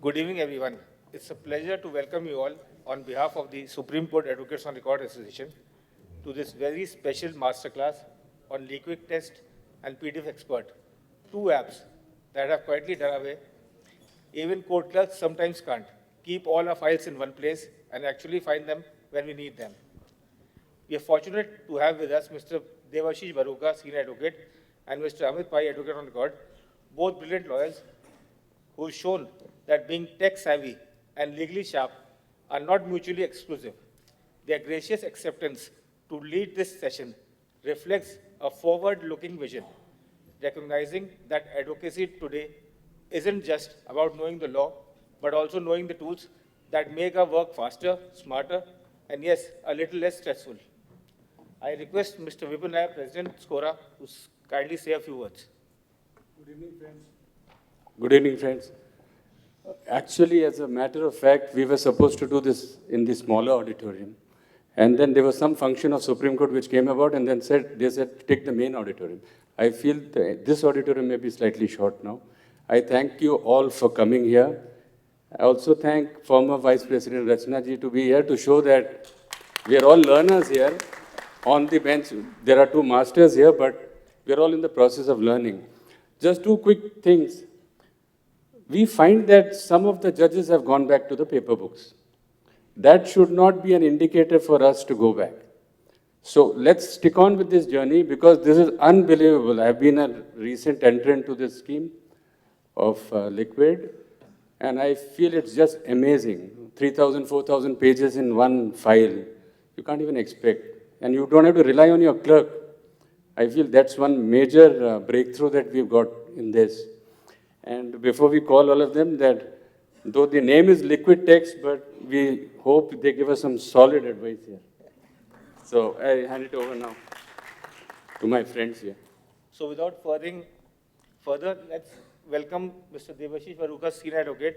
Good evening, everyone. It's a pleasure to welcome you all on behalf of the Supreme Court Advocates on Record Association to this very special masterclass on Liquidtext and PDFexpert, two apps that have quietly done away. Even court clerks sometimes can't keep all our files in one place and actually find them when we need them. We are fortunate to have with us Mr. Devashish Bharuka, Senior Advocate, and Mr. Amit Pai, Advocate on Record, both brilliant lawyers who've shown that being tech-savvy and legally sharp are not mutually exclusive. Their gracious acceptance to lead this session reflects a forward-looking vision, recognizing that advocacy today isn't just about knowing the law, but also knowing the tools that make our work faster, smarter, and yes, a little less stressful. I request Mr. Vipin Nair, President SCAORA, to kindly say a few words. Good evening, friends. Good evening, friends. Actually, as a matter of fact, we were supposed to do this in the smaller auditorium. And then there was some function of Supreme Court which came about and then they said, take the main auditorium. I feel this auditorium may be slightly short now. I thank you all for coming here. I also thank former Vice President Rachna ji to be here to show that we are all learners here on the bench. There are two masters here, but we are all in the process of learning. Just two quick things. We find that some of the judges have gone back to the paper books. That should not be an indicator for us to go back. So let's stick on with this journey because this is unbelievable. I have been a recent entrant to this scheme of Liquid, and I feel it's just amazing. 3,000, 4,000 pages in one file. You can't even expect. And you don't have to rely on your clerk. I feel that's one major breakthrough that we've got in this. And before we call all of them, that though the name is Liquidtext, but we hope they give us some solid advice here. So I hand it over now to my friends here. So without further, let's welcome Mr. Devashish Bharuka, Senior Advocate.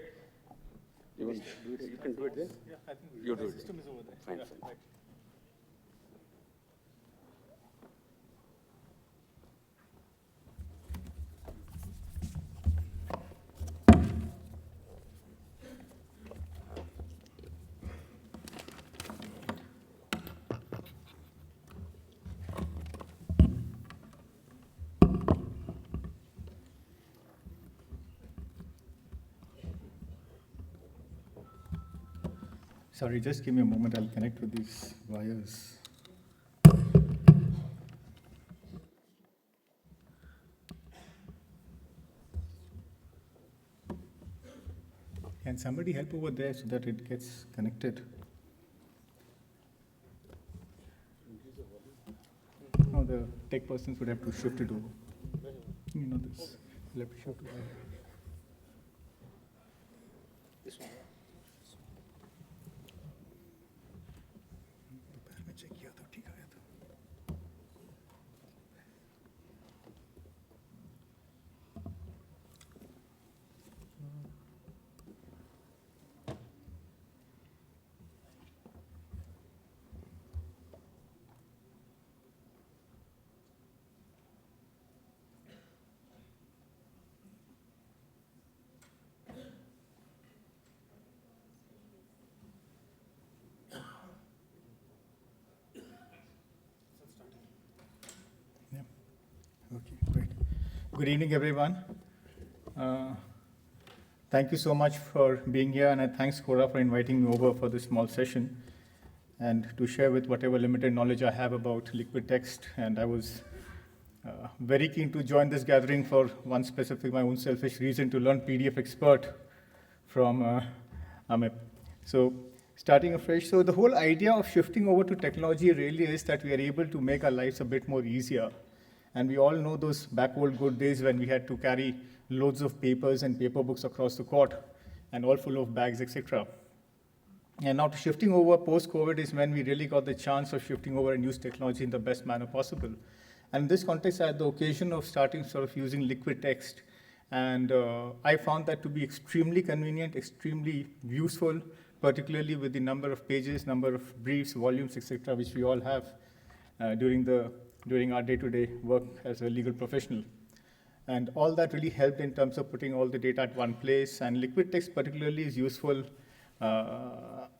You can do it there? Yeah, I think you do it. System is over there. Fine, Yeah, fine. right. Sorry, just give me a moment. I'll connect with these wires. Can somebody help over there so that it gets connected? No, the tech persons would have to shift it over. You know this. You'll have to shift it over. This one. दोपहर में check किया था ठीक आया था Okay, great. Good evening, everyone. Thank you so much for being here, and I thank SCAORA for inviting me over for this small session and to share with whatever limited knowledge I have about Liquidtext. And I was very keen to join this gathering for one specific, my own selfish reason, to learn PDFexpert from Amit. So starting afresh, so the whole idea of shifting over to technology really is that we are able to make our lives a bit more easier. And we all know those back old good days when we had to carry loads of papers and paper books across the court and all full of bags, etc. And now to shifting over post-COVID is when we really got the chance of shifting over and use technology in the best manner possible. And in this context, I had the occasion of starting sort of using Liquidtext. And I found that to be extremely convenient, extremely useful, particularly with the number of pages, number of briefs, volumes, etc., which we all have during our day-to-day work as a legal professional. And all that really helped in terms of putting all the data at one place. And Liquidtext particularly is useful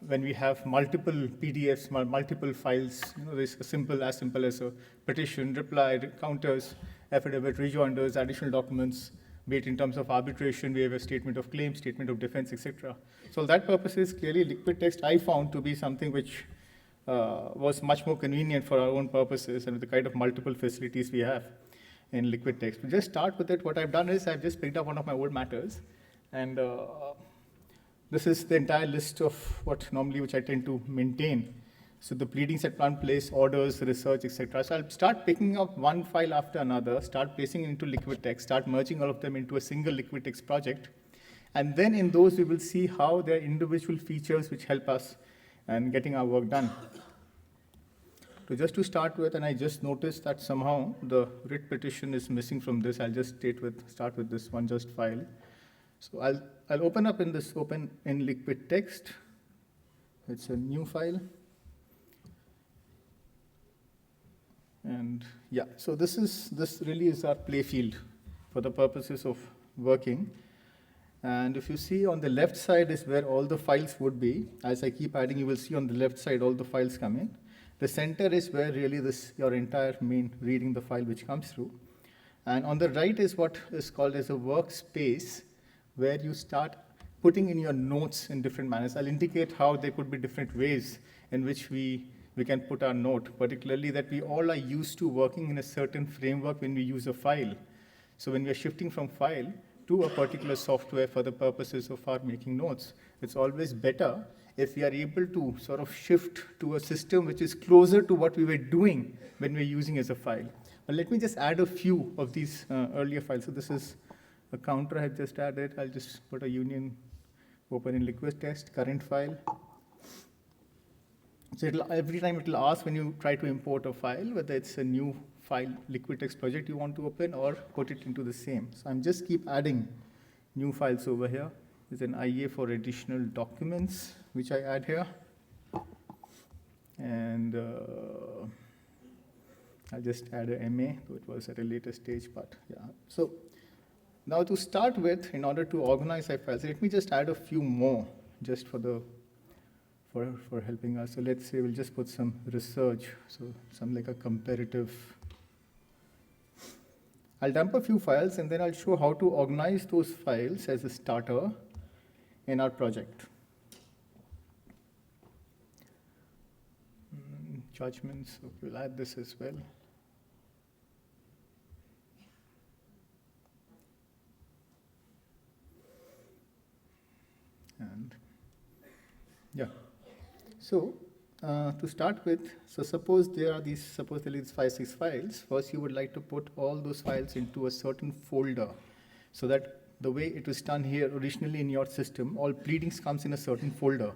when we have multiple PDFs, multiple files. There's as simple as a petition, reply, counters, affidavit, rejoinders, additional documents, be it in terms of arbitration, we have a statement of claim, statement of defense, etc. So that purpose is clearly Liquidtext I found to be something which was much more convenient for our own purposes and with the kind of multiple facilities we have in Liquidtext. To just start with it, what I've done is I've just picked up one of my old matters, and this is the entire list of which I tend to maintain. So the pleadings at one place, orders, research, etc. So I'll start picking up one file after another, start placing it into Liquidtext, start merging all of them into a single Liquidtext project. And then in those, we will see how there are individual features which help us in getting our work done. So just to start with, and I just noticed that somehow the writ petition is missing from this. I'll just start with this one just file. So I'll open up in Liquidtext. It's a new file. And yeah, so this really is our play field for the purposes of working. And if you see on the left side is where all the files would be. As I keep adding, you will see on the left side all the files coming. The center is where really your entire main reading the file which comes through. And on the right is what is called as a workspace, where you start putting in your notes in different manners. I'll indicate how there could be different ways in which we can put our note, particularly that we all are used to working in a certain framework when we use a file. So when we are shifting from file to a particular software for the purposes of our making notes, it's always better if we are able to sort of shift to a system which is closer to what we were doing when we were using as a file. But let me just add a few of these earlier files. So this is a counter I have just added. I'll just put a union open in Liquidtext, current file. So every time it will ask when you try to import a file, whether it's a new file, Liquidtext project you want to open, or put it into the same. So I'm just keep adding new files over here. There's an IA for additional documents, which I add here. And I'll just add a MA, though it was at a later stage, but yeah. So now to start with, in order to organize our files, let me just add a few more just for helping us. So let's say we'll just put some research, so some like a comparative. I'll dump a few files and then I'll show how to organize those files as a starter in our project. Judgments, okay, we'll add this as well. And yeah, so to start with, so suppose there are these 5-6 files. First, you would like to put all those files into a certain folder, so that the way it was done here originally in your system, all pleadings comes in a certain folder.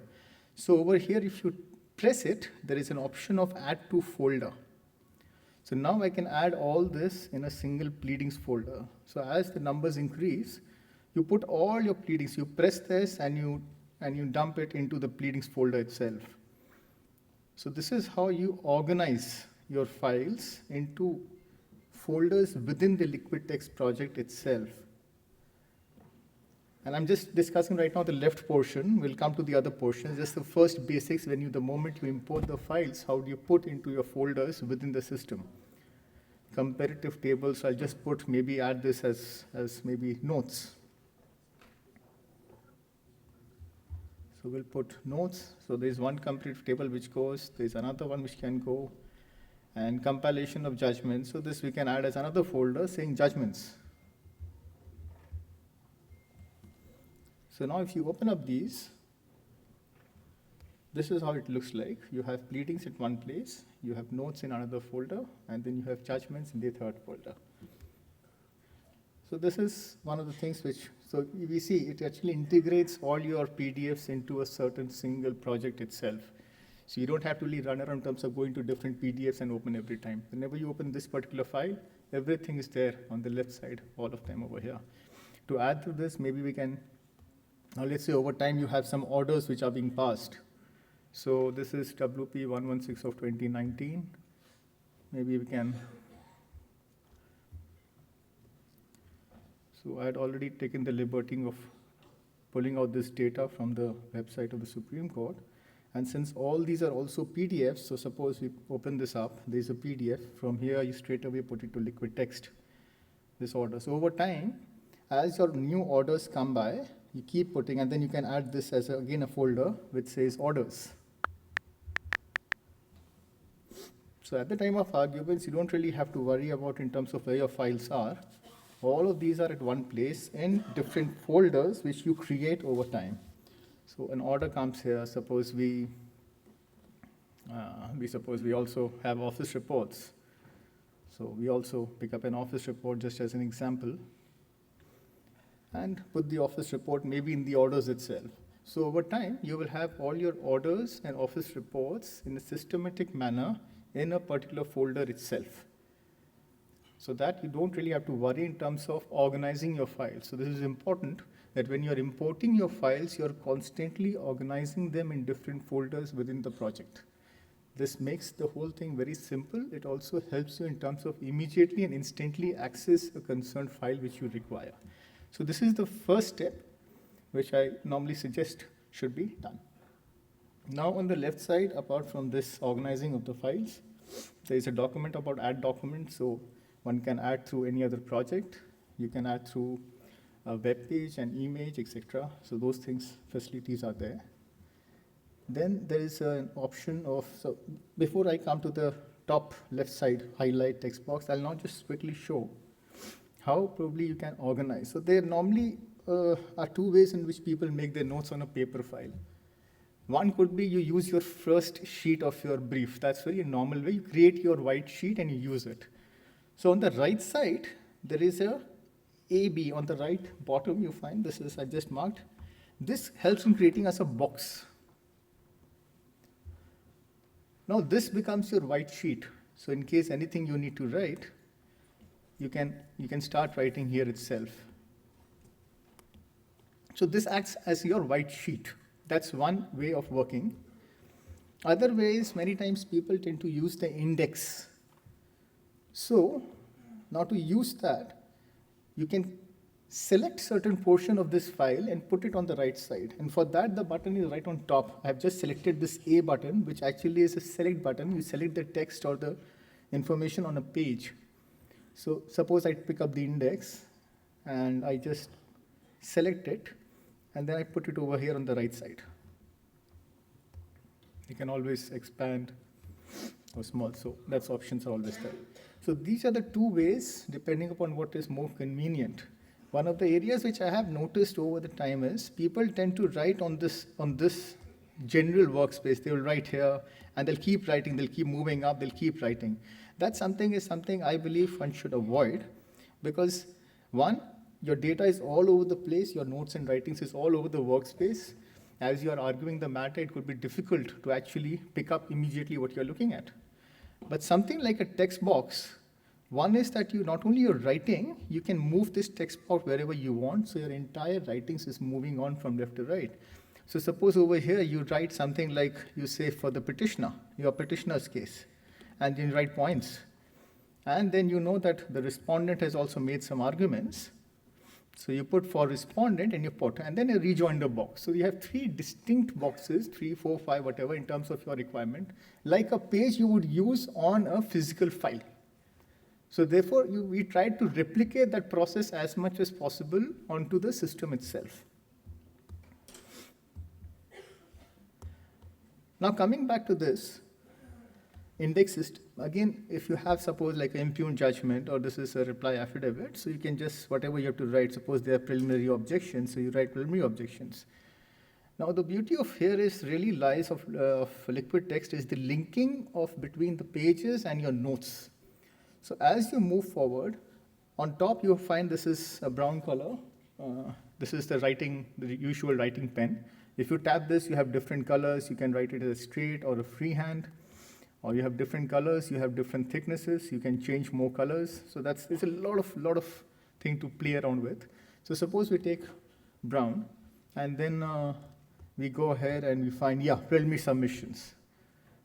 So over here, if you press it, there is an option of add to folder. So now I can add all this in a single pleadings folder. So as the numbers increase, you put all your pleadings, you press this and you dump it into the pleadings folder itself. So this is how you organize your files into folders within the Liquidtext project itself. And I'm just discussing right now the left portion. We'll come to the other portion. Just the first basics, the moment you import the files, how do you put into your folders within the system? Comparative tables, I'll just add this as maybe notes. So we'll put notes. So there's one comparative table which goes, there's another one which can go, and compilation of judgments. So this we can add as another folder saying judgments. So now if you open up these, this is how it looks like. You have pleadings at one place, you have notes in another folder, and then you have judgments in the third folder. So this is one of the things so we see it actually integrates all your PDFs into a certain single project itself. So you don't have to really run around in terms of going to different PDFs and open every time. Whenever you open this particular file, everything is there on the left side, all of them over here. To add to this, maybe we can, now let's say over time you have some orders which are being passed. So this is WP 116 of 2019. Maybe we can So I had already taken the liberty of pulling out this data from the website of the Supreme Court. And since all these are also PDFs, so suppose we open this up, there's a PDF. From here, you straight away put it to Liquidtext, this order. So over time, as your new orders come by, you keep putting, and then you can add this as, again, a folder which says orders. So at the time of arguments, you don't really have to worry about in terms of where your files are. All of these are at one place in different folders which you create over time. So an order comes here. Suppose we also have office reports. So we also pick up an office report just as an example and put the office report maybe in the orders itself. So over time, you will have all your orders and office reports in a systematic manner in a particular folder itself. So that you don't really have to worry in terms of organizing your files. So this is important that when you're importing your files, you're constantly organizing them in different folders within the project. This makes the whole thing very simple. It also helps you in terms of immediately and instantly access a concerned file which you require. So this is the first step which I normally suggest should be done. Now on the left side, apart from this organizing of the files, there is a document about add documents. So one can add through any other project. You can add through a web page, an image, etc. So those facilities are there. Then there is an option of, so before I come to the top left side highlight text box, I'll now just quickly show how probably you can organize. So there normally are two ways in which people make their notes on a paper file. One could be you use your first sheet of your brief. That's very normal way. You create your white sheet and you use it. So on the right side, there is a AB on the right bottom. You find this is I just marked. This helps in creating as a box. Now this becomes your white sheet. So in case anything you need to write, you can start writing here itself. So this acts as your white sheet. That's one way of working. Other ways, many times people tend to use the index. So now to use that, you can select certain portion of this file and put it on the right side. And for that, the button is right on top. I have just selected this A button, which actually is a select button. You select the text or the information on a page. So suppose I pick up the index and I just select it, and then I put it over here on the right side. You can always expand or small, so that's options are always there. So these are the two ways, depending upon what is more convenient. One of the areas which I have noticed over the time is people tend to write on this general workspace. They will write here, and they'll keep writing, they'll keep moving up, they'll keep writing. That something I believe one should avoid, because one, your data is all over the place, your notes and writings is all over the workspace. As you are arguing the matter, it could be difficult to actually pick up immediately what you're looking at. But something like a text box, one is that you not only you're writing, you can move this text box wherever you want, so your entire writings is moving on from left to right. So suppose over here you write something like, you say for the petitioner, your petitioner's case, and you write points. And then you know that the respondent has also made some arguments. So you put for respondent and you put, and then a rejoinder box. So you have three distinct boxes, 3, 4, 5, whatever, in terms of your requirement, like a page you would use on a physical file. So therefore, we tried to replicate that process as much as possible onto the system itself. Now coming back to this index system, again, if you have suppose like an impugned judgment, or this is a reply affidavit, so you can just, whatever you have to write, suppose they are preliminary objections, so you write preliminary objections. Now the beauty of here is really lies of Liquidtext is the linking of between the pages and your notes. So as you move forward, on top you'll find this is a brown color. This is the usual writing pen. If you tap this, you have different colors. You can write it as a straight or a freehand, or you have different colors. You have different thicknesses. You can change more colors. So it's a lot of thing to play around with. So suppose we take brown, and then we go ahead and we find preliminary submissions.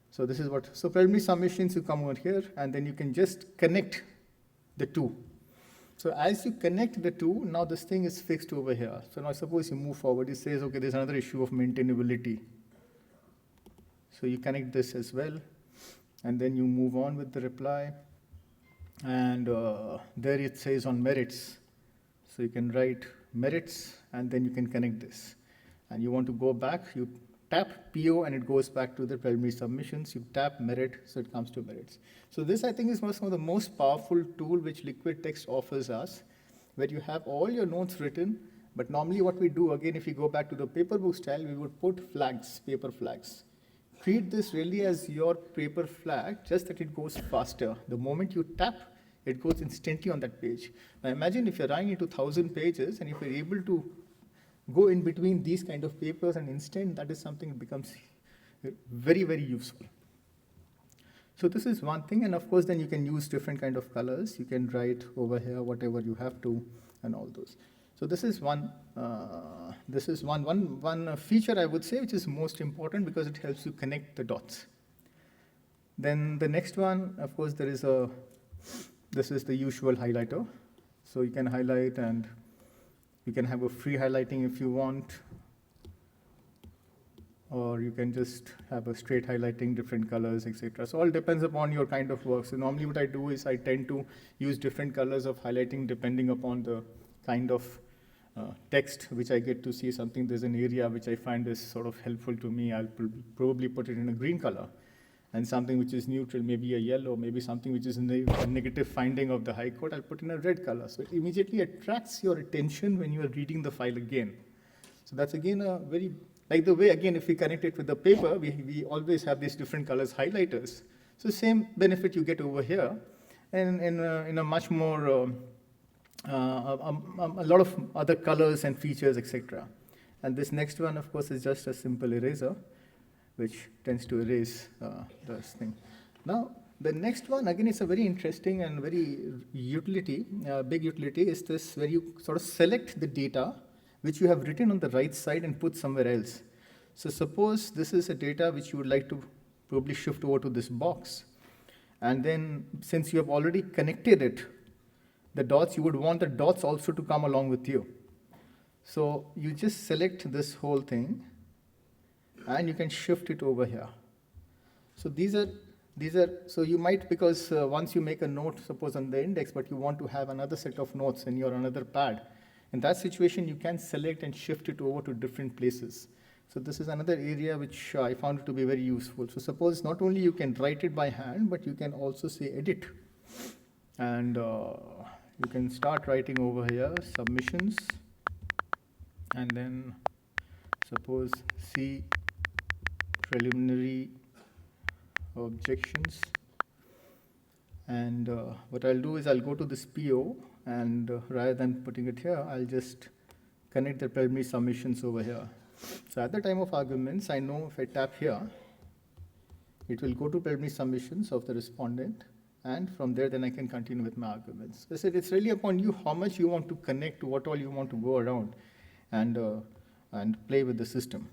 So this is so preliminary submissions, you come over here, and then you can just connect the two. So as you connect the two, now this thing is fixed over here. So now suppose you move forward, it says, okay, there's another issue of maintainability. So you connect this as well, and then you move on with the reply. And there it says on merits. So you can write merits, and then you can connect this. And you want to go back, you tap PO, and it goes back to the preliminary submissions. You tap merit, so it comes to merits. So this, I think, is one of the most powerful tool which Liquidtext offers us, where you have all your notes written. But normally what we do, again, if you go back to the paper book style, we would put flags, paper flags. Treat this really as your paper flag, just that it goes faster. The moment you tap, it goes instantly on that page. Now imagine if you're writing into 1,000 pages, and if you're able to go in between these kind of papers and instant, that is something that becomes very, very useful. So this is one thing, and of course then you can use different kind of colors. You can write over here whatever you have to, and all those. So this is one feature, I would say, which is most important because it helps you connect the dots. Then the next one, of course, this is the usual highlighter. So you can highlight, and you can have a free highlighting if you want, or you can just have a straight highlighting, different colors, etc. So all depends upon your kind of work. So normally what I do is I tend to use different colors of highlighting depending upon the kind of text which I get to see. Something, there's an area which I find is sort of helpful to me, I'll probably put it in a green color. And something which is neutral, maybe a yellow, maybe something which is in the negative finding of the High Court, I'll put in a red color. So it immediately attracts your attention when you are reading the file again. So that's again a very, like the way, again, if we connect it with the paper, we always have these different colors highlighters. So same benefit you get over here, and in a much more, a lot of other colors and features, etc. And this next one, of course, is just a simple eraser, which tends to erase this thing. Now, the next one, again, is a very interesting and very big utility, is this where you sort of select the data which you have written on the right side and put somewhere else. So suppose this is a data which you would like to probably shift over to this box. And then since you have already connected it, the dots, you would want the dots also to come along with you. So you just select this whole thing, and you can shift it over here. So these are, so you might, because once you make a note, suppose on the index, but you want to have another set of notes in your another pad, in that situation, you can select and shift it over to different places. So this is another area which I found it to be very useful. So suppose not only you can write it by hand, but you can also say edit. And you can start writing over here, submissions, and then suppose C, preliminary objections. And what I'll do is I'll go to this PO, and rather than putting it here, I'll just connect the preliminary submissions over here. So at the time of arguments, I know if I tap here, it will go to preliminary submissions of the respondent, and from there then I can continue with my arguments. So it's really upon you how much you want to connect, what all you want to go around, and play with the system.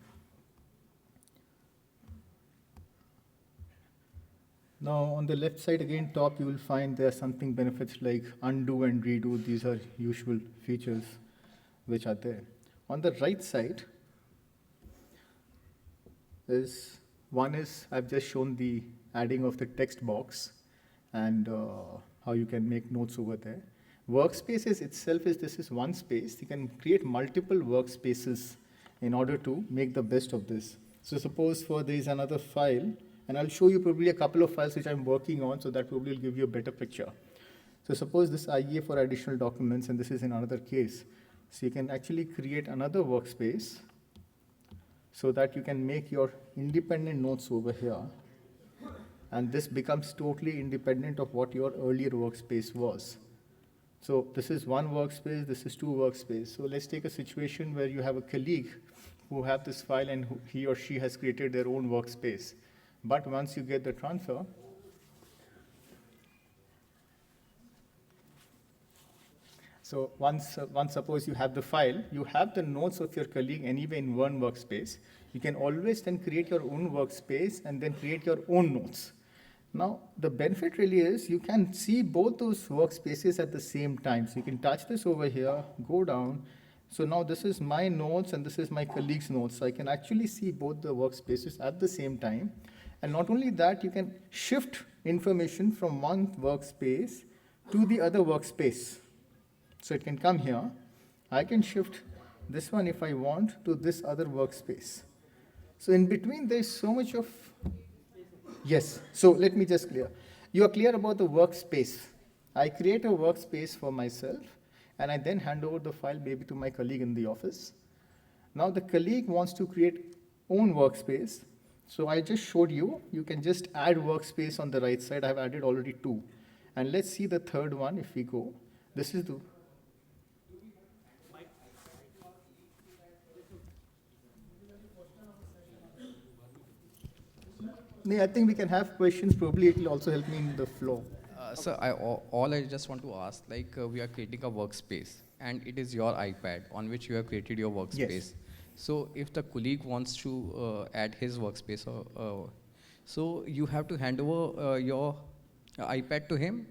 Now on the left side again, top, you will find there are something benefits like undo and redo. These are usual features which are there. On the right side, one is I've just shown the adding of the text box and how you can make notes over there. Workspaces itself this is one space. You can create multiple workspaces in order to make the best of this. So suppose there is another file, and I'll show you probably a couple of files which I'm working on, so that probably will give you a better picture. So suppose this IEA for additional documents, and this is in another case. So you can actually create another workspace so that you can make your independent notes over here. And this becomes totally independent of what your earlier workspace was. So this is one workspace, this is two workspaces. So let's take a situation where you have a colleague who have this file and he or she has created their own workspace. But once you get the transfer, so once suppose you have the file, you have the notes of your colleague anyway in one workspace. You can always then create your own workspace and then create your own notes. Now, the benefit really is you can see both those workspaces at the same time. So you can touch this over here, go down. So now this is my notes and this is my colleague's notes. So I can actually see both the workspaces at the same time. And not only that, you can shift information from one workspace to the other workspace. So it can come here. I can shift this one if I want to this other workspace. So in between, there's so much of, yes. So let me just clear. You are clear about the workspace. I create a workspace for myself, and I then hand over the file maybe to my colleague in the office. Now the colleague wants to create own workspace. So I just showed you, you can just add workspace on the right side. I've added already 2. And let's see the third one if we go. This is the, I think we can have questions. Probably it will also help me in the flow. Sir, all I just want to ask, like we are creating a workspace and it is your iPad on which you have created your workspace. Yes. So if the colleague wants to add his workspace, so you have to hand over your iPad to him,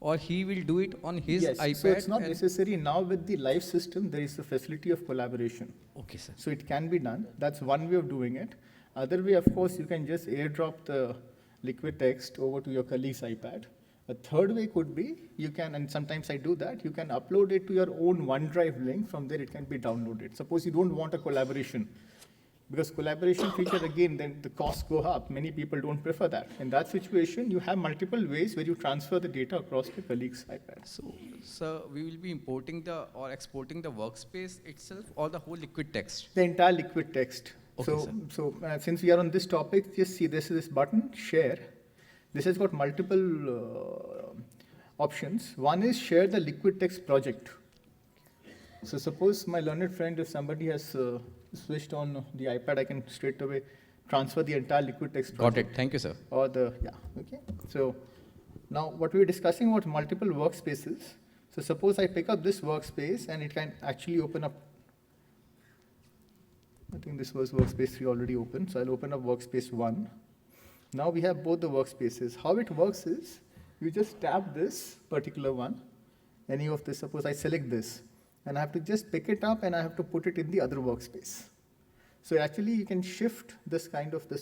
or he will do it on his Yes, iPad? so it's not necessary. Now with the live system, there is a facility of collaboration. Okay, sir. So it can be done. That's one way of doing it. Other way, of course, you can just airdrop the Liquidtext over to your colleague's iPad. A third way could be, you can, and sometimes I do that, you can upload it to your own OneDrive link. From there, it can be downloaded. Suppose you don't want a collaboration, because collaboration feature, again, then the costs go up. Many people don't prefer that. In that situation, you have multiple ways where you transfer the data across the colleague's iPad. So, sir, we will be importing the or exporting the workspace itself or the whole Liquidtext? The entire Liquidtext. Okay, so since we are on this topic, just see this button, share. This has got multiple options. One is share the Liquidtext project. So suppose my learned friend, if somebody has switched on the iPad, I can straight away transfer the entire Liquidtext project. Got it. Thank you, sir. Or the, yeah, okay. So now what we were discussing about multiple workspaces. So suppose I pick up this workspace and it can actually open up. I think this was workspace 3 already open. So I'll open up workspace 1. Now we have both the workspaces. How it works is, you just tap this particular one, any of this, suppose I select this, and I have to just pick it up and I have to put it in the other workspace. So actually you can shift this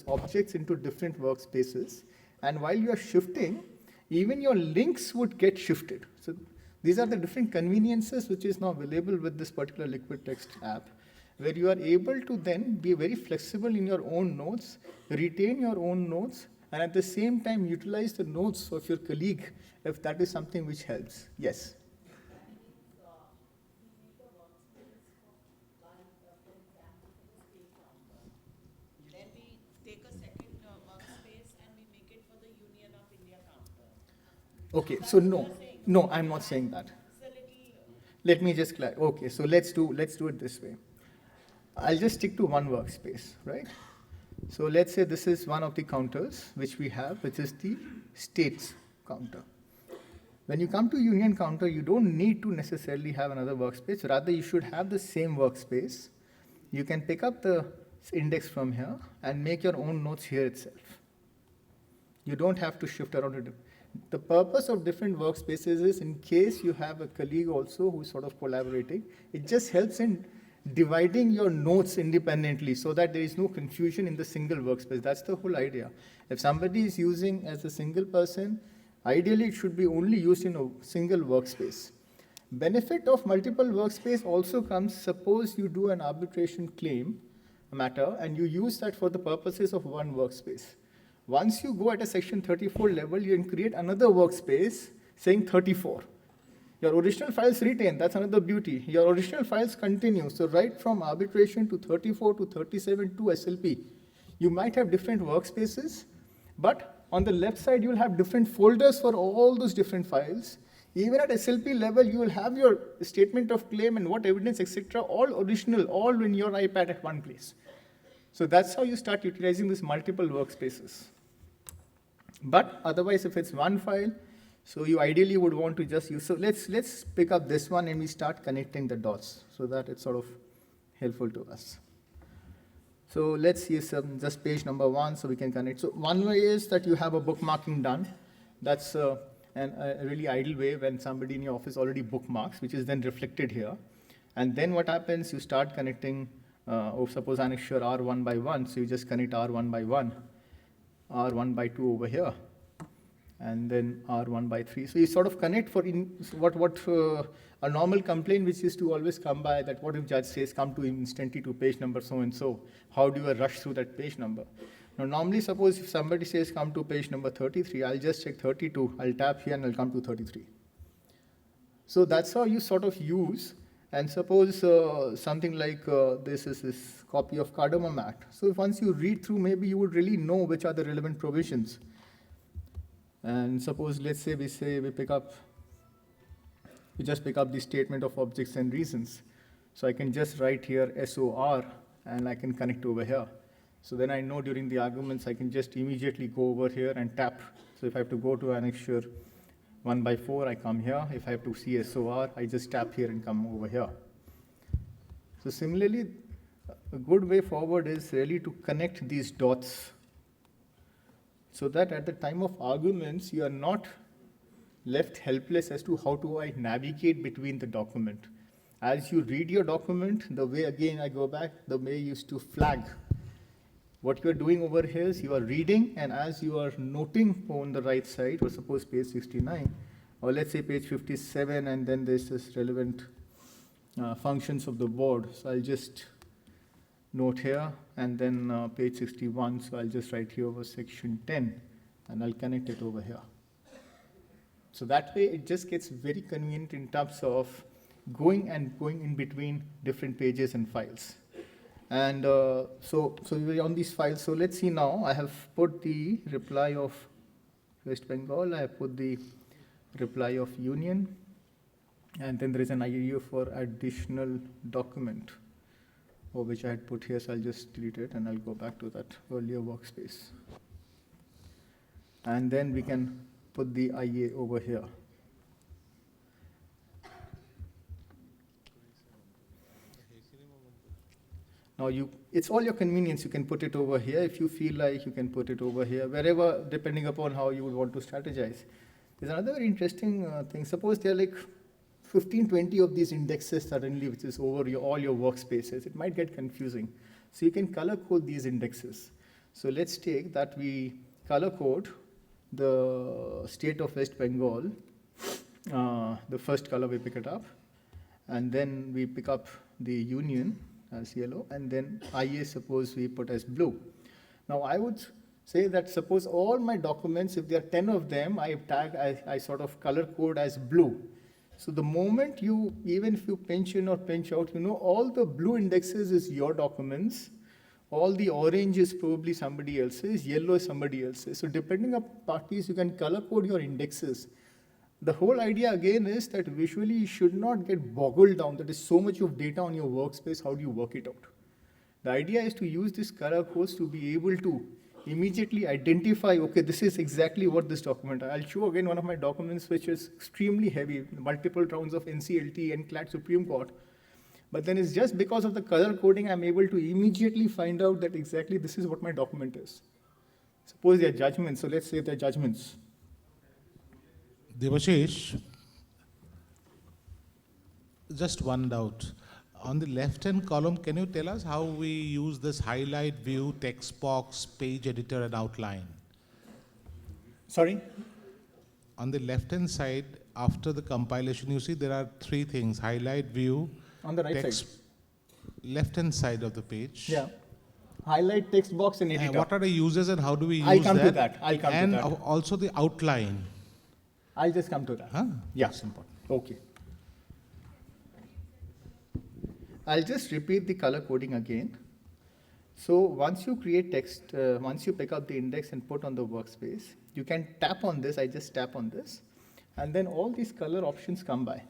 objects into different workspaces, and while you are shifting, even your links would get shifted. So these are the different conveniences which is now available with this particular Liquidtext app, where you are able to then be very flexible in your own notes, retain your own notes, and at the same time utilize the notes of your colleague if that is something which helps. Yes? Then we take a second workspace and we make it for the Union of India counter. Okay, so no, I'm not saying that. Let me just clarify. Okay, so let's do it this way. I'll just stick to one workspace, right? So let's say this is one of the counters which we have, which is the states counter. When you come to Union counter, you don't need to necessarily have another workspace. Rather, you should have the same workspace. You can pick up the index from here and make your own notes here itself. You don't have to shift around it. The purpose of different workspaces is in case you have a colleague also who's sort of collaborating, it just helps in dividing your notes independently so that there is no confusion in the single workspace. That's the whole idea. If somebody is using as a single person, ideally it should be only used in a single workspace. Benefit of multiple workspace also comes, suppose you do an arbitration claim matter and you use that for the purposes of one workspace. Once you go at a section 34 level, you can create another workspace saying 34. Your original files retain, that's another beauty. Your original files continue. So right from arbitration to 34 to 37 to SLP, you might have different workspaces, but on the left side, you will have different folders for all those different files. Even at SLP level, you will have your statement of claim and what evidence, etc., all original, all in your iPad at one place. So that's how you start utilizing these multiple workspaces. But otherwise, if it's one file, so you ideally would want to just use, so let's pick up this one and we start connecting the dots so that it's sort of helpful to us. So let's see some, just page number 1 so we can connect. So one way is that you have a bookmarking done. That's a really ideal way when somebody in your office already bookmarks, which is then reflected here. And then what happens, you start connecting, suppose annexure R 1 by 1, so you just connect R 1 by 1, R 1 by 2 over here, and then R1 by 3. So you sort of connect for a normal complaint which is to always come by that what if judge says come to instantly to page number so and so, how do you rush through that page number? Now normally suppose if somebody says come to page number 33, I'll just check 32, I'll tap here and I'll come to 33. So that's how you sort of use, and suppose something like this is this copy of Cardamom Act. So if once you read through, maybe you would really know which are the relevant provisions. And suppose, let's say we just pick up the statement of objects and reasons. So I can just write here SOR and I can connect over here. So then I know during the arguments I can just immediately go over here and tap. So if I have to go to annexure 1 by 4, I come here. If I have to see SOR, I just tap here and come over here. So similarly, a good way forward is really to connect these dots, so that at the time of arguments, you are not left helpless as to how do I navigate between the document. As you read your document, the way, again, I go back, the way you used to flag. What you are doing over here is you are reading, and as you are noting on the right side, or suppose page 69, or let's say page 57, and then there's this relevant functions of the board. So I'll just note here, and then page 61, so I'll just write here over section 10, and I'll connect it over here. So that way it just gets very convenient in terms of going in between different pages and files. And so we're on these files. So let's see now, I have put the reply of West Bengal, I have put the reply of Union, and then there is an IAU for additional document, which I had put here, so I'll just delete it and I'll go back to that earlier workspace. And then we can put the IA over here. Now it's all your convenience. You can put it over here. If you feel like you can put it over here, wherever, depending upon how you would want to strategize. There's another very interesting thing. Suppose there are like 15, 20 of these indexes suddenly, which is over all your workspaces. It might get confusing. So you can color code these indexes. So let's take that we color code the state of West Bengal, the first color we pick it up, and then we pick up the union as yellow, and then IA suppose we put as blue. Now I would say that suppose all my documents, if there are 10 of them, I sort of color code as blue. So the moment even if you pinch in or pinch out, all the blue indexes is your documents, all the orange is probably somebody else's, yellow is somebody else's. So depending on parties, you can color code your indexes. The whole idea again is that visually you should not get boggled down. There is so much of data on your workspace, how do you work it out? The idea is to use this color codes to be able to immediately identify, okay, this is exactly what this document. I'll show again one of my documents which is extremely heavy, multiple rounds of NCLT and CLAT Supreme Court. But then it's just because of the color coding, I'm able to immediately find out that exactly this is what my document is. Suppose they are judgments, so let's say they're judgments. Devashish, just one doubt. On the left-hand column, can you tell us how we use this highlight, view, text box, page editor, and outline? Sorry? On the left-hand side, after the compilation, you see there are three things: highlight, view, On the right text. side. Left-hand side of the page. Yeah. Highlight, text box, and editor. And what are the uses and how do we use I'll come that? to that. I'll come to that. And also the outline. I'll just come to that. Huh? Yeah. That's important. Okay. I'll just repeat the color coding again. So once you create text, once you pick up the index and put on the workspace, you can tap on this. I just tap on this, and then all these color options come by.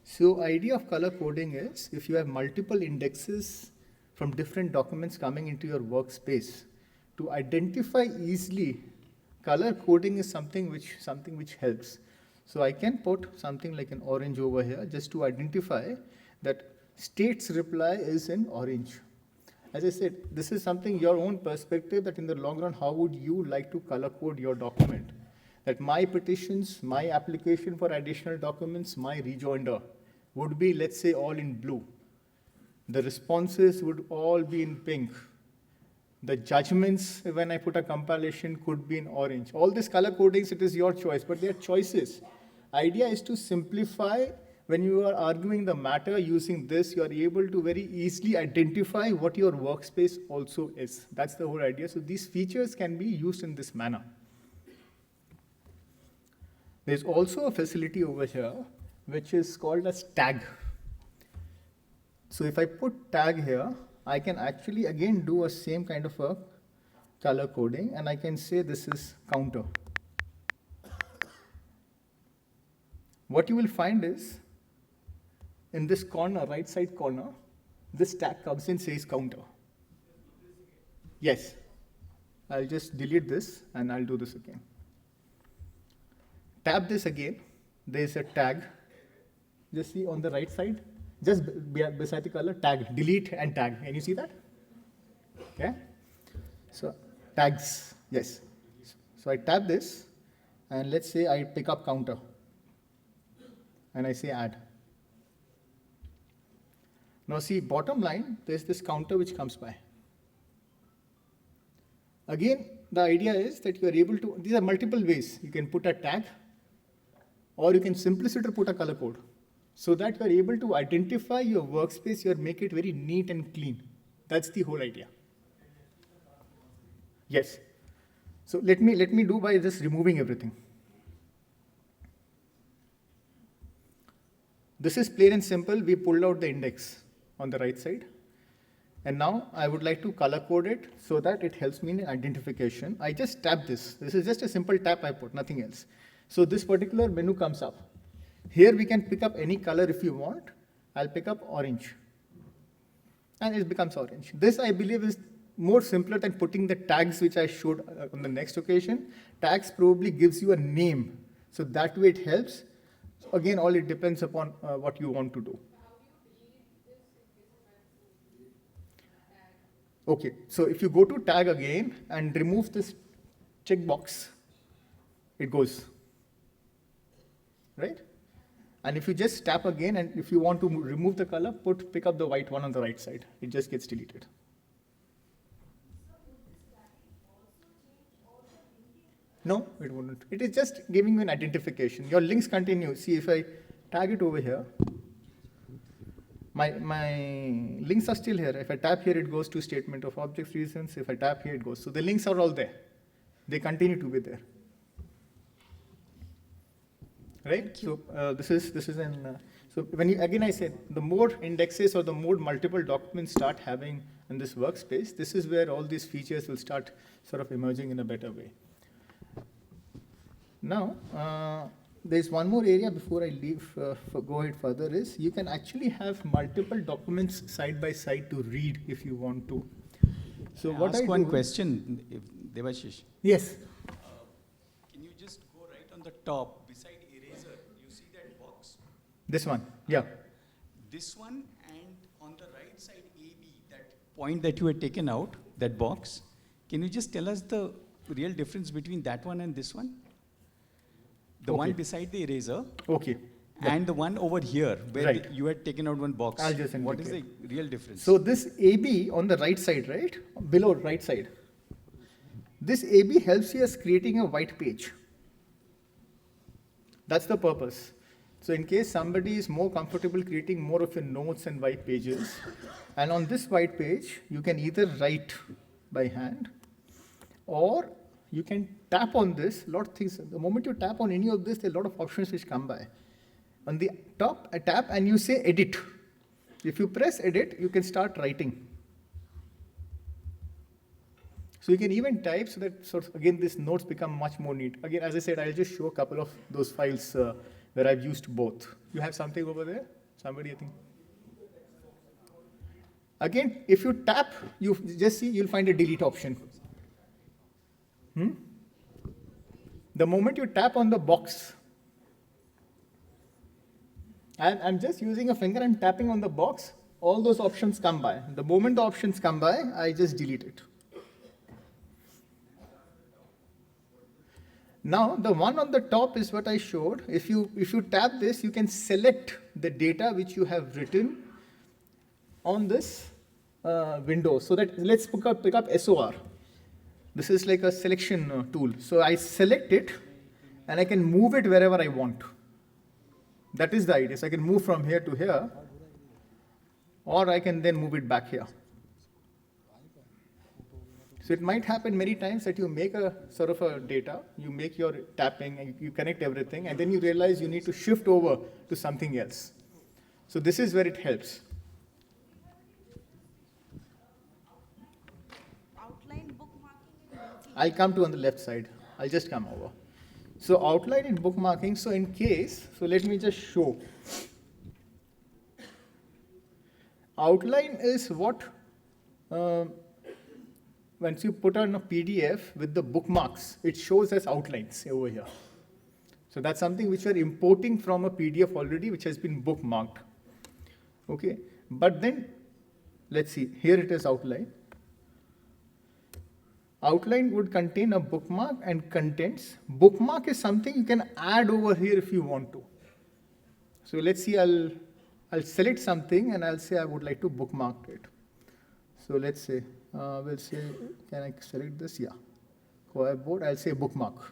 So idea of color coding is if you have multiple indexes from different documents coming into your workspace, to identify easily, color coding is something which helps. So I can put something like an orange over here just to identify that state's reply is in orange. as I said, this is something your own perspective that in the long run, how would you like to color code your document? That my petitions, my application for additional documents, my rejoinder would be, let's say, all in blue. The responses would all be in pink. The judgments, when I put a compilation, could be in orange. All these color codings, it is your choice, but they are choices. Idea is to simplify. When you are arguing the matter using this, you are able to very easily identify what your workspace also is. That's the whole idea. So these features can be used in this manner. There's also a facility over here, which is called as tag. So if I put tag here, I can actually again do a same kind of a color coding, and I can say this is counter. What you will find is, in this corner, right side corner, this tag comes in, says counter. Yes. I'll just delete this and I'll do this again. Tap this again. There's a tag. Just see on the right side, just beside the color, tag, delete and tag. Can you see that? Okay. So tags, yes. So I tap this, and let's say I pick up counter, and I say add. Now see, bottom line, there's this counter which comes by. Again, the idea is that you are able to, these are multiple ways. You can put a tag, or you can simpliciter put a color code, so that you are able to identify your workspace, you make it very neat and clean. That's the whole idea. Yes. So let me do by just removing everything. This is plain and simple. We pulled out the index on the right side. And now I would like to color code it so that it helps me in identification. I just tap this. This is just a simple tap I put, nothing else. So this particular menu comes up. Here we can pick up any color if you want. I'll pick up orange. And it becomes orange. This, I believe, is more simpler than putting the tags which I showed on the next occasion. Tags probably gives you a name. So that way it helps. So again, all it depends upon what you want to do. Okay, so if you go to tag again and remove this checkbox, it goes, right? And if you just tap again, and if you want to remove the color, pick up the white one on the right side. It just gets deleted. No, it wouldn't. It is just giving you an identification. Your links continue. See, if I tag it over here, my links are still here. If I tap here, it goes to statement of objects reasons. If I tap here, it goes. So the links are all there. They continue to be there. Right? So this is an, so when you, again I said, the more indexes or the more multiple documents start having in this workspace, this is where all these features will start sort of emerging in a better way. Now, there's one more area before I leave, go ahead further, is you can actually have multiple documents side by side to read if you want to. So what I do, one question, Devashish. Yes. Can you just go right on the top, beside eraser, you see that box? This one, yeah. This one, and on the right side, AB, that point that you had taken out, that box, can you just tell us the real difference between that one and this one? The one beside the eraser. Okay. And the one over here, where Right. you had taken out one box. I'll just What is indicate. the real difference? So this AB on the right side, right? Below right side. This AB helps you as creating a white page. That's the purpose. So in case somebody is more comfortable creating more of your notes and white pages, and on this white page, you can either write by hand, or you can tap on this, a lot of things. The moment you tap on any of this, there are a lot of options which come by. On the top, I tap and you say edit. If you press edit, you can start writing. So you can even type so that, sort of, again, these notes become much more neat. Again, as I said, I'll just show a couple of those files where I've used both. You have something over there? Somebody, I think. Again, if you tap, you just see, you'll find a delete option. The moment you tap on the box, and I'm just using a finger and tapping on the box, all those options come by. The moment the options come by, I just delete it. Now, the one on the top is what I showed. If you tap this, you can select the data which you have written on this window. So that let's pick up SOR. This is like a selection tool. So I select it, and I can move it wherever I want. That is the idea. So I can move from here to here, or I can then move it back here. So it might happen many times that you make a sort of a data, you make your tapping, and you connect everything, and then you realize you need to shift over to something else. So this is where it helps. Outline bookmarking. I'll come to on the left side. I'll just come over. So outline in bookmarking, so in case, so let me just show. Outline is what, once you put on a PDF with the bookmarks, it shows as outlines over here. So that's something which we are importing from a PDF already, which has been bookmarked. Okay, but then, let's see, here it is outline. Outline would contain a bookmark and contents. Bookmark is something you can add over here if you want to. So let's see, I'll select something and I'll say I would like to bookmark it. So let's say, we'll say, can I select this? Yeah. Coir board, I'll say bookmark.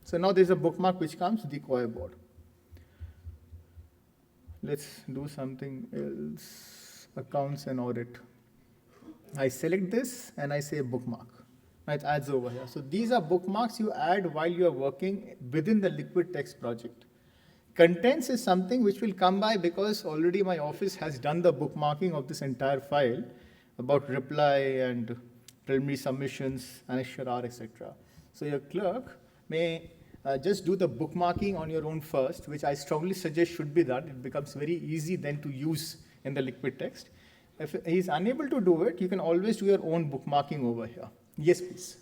So now there's a bookmark which comes, the coir board. Let's do something else, accounts and audit. I select this and I say bookmark. It adds over here. So these are bookmarks you add while you are working within the Liquidtext project. Contents is something which will come by because already my office has done the bookmarking of this entire file about reply and preliminary submissions, annexure R, etc. So your clerk may just do the bookmarking on your own first, which I strongly suggest should be done. It becomes very easy then to use in the Liquidtext. If he's unable to do it, you can always do your own bookmarking over here. Yes, please.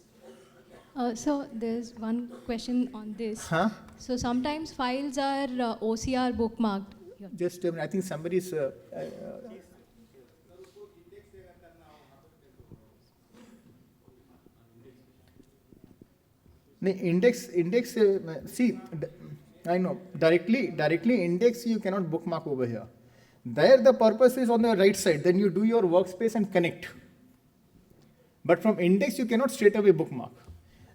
So there's one question on this. Huh? So sometimes files are OCR bookmarked. Just a minute, I think somebody's. Index. See, I know directly index you cannot bookmark over here. There the purpose is on the right side. Then you do your workspace and connect. But from index you cannot straight away bookmark.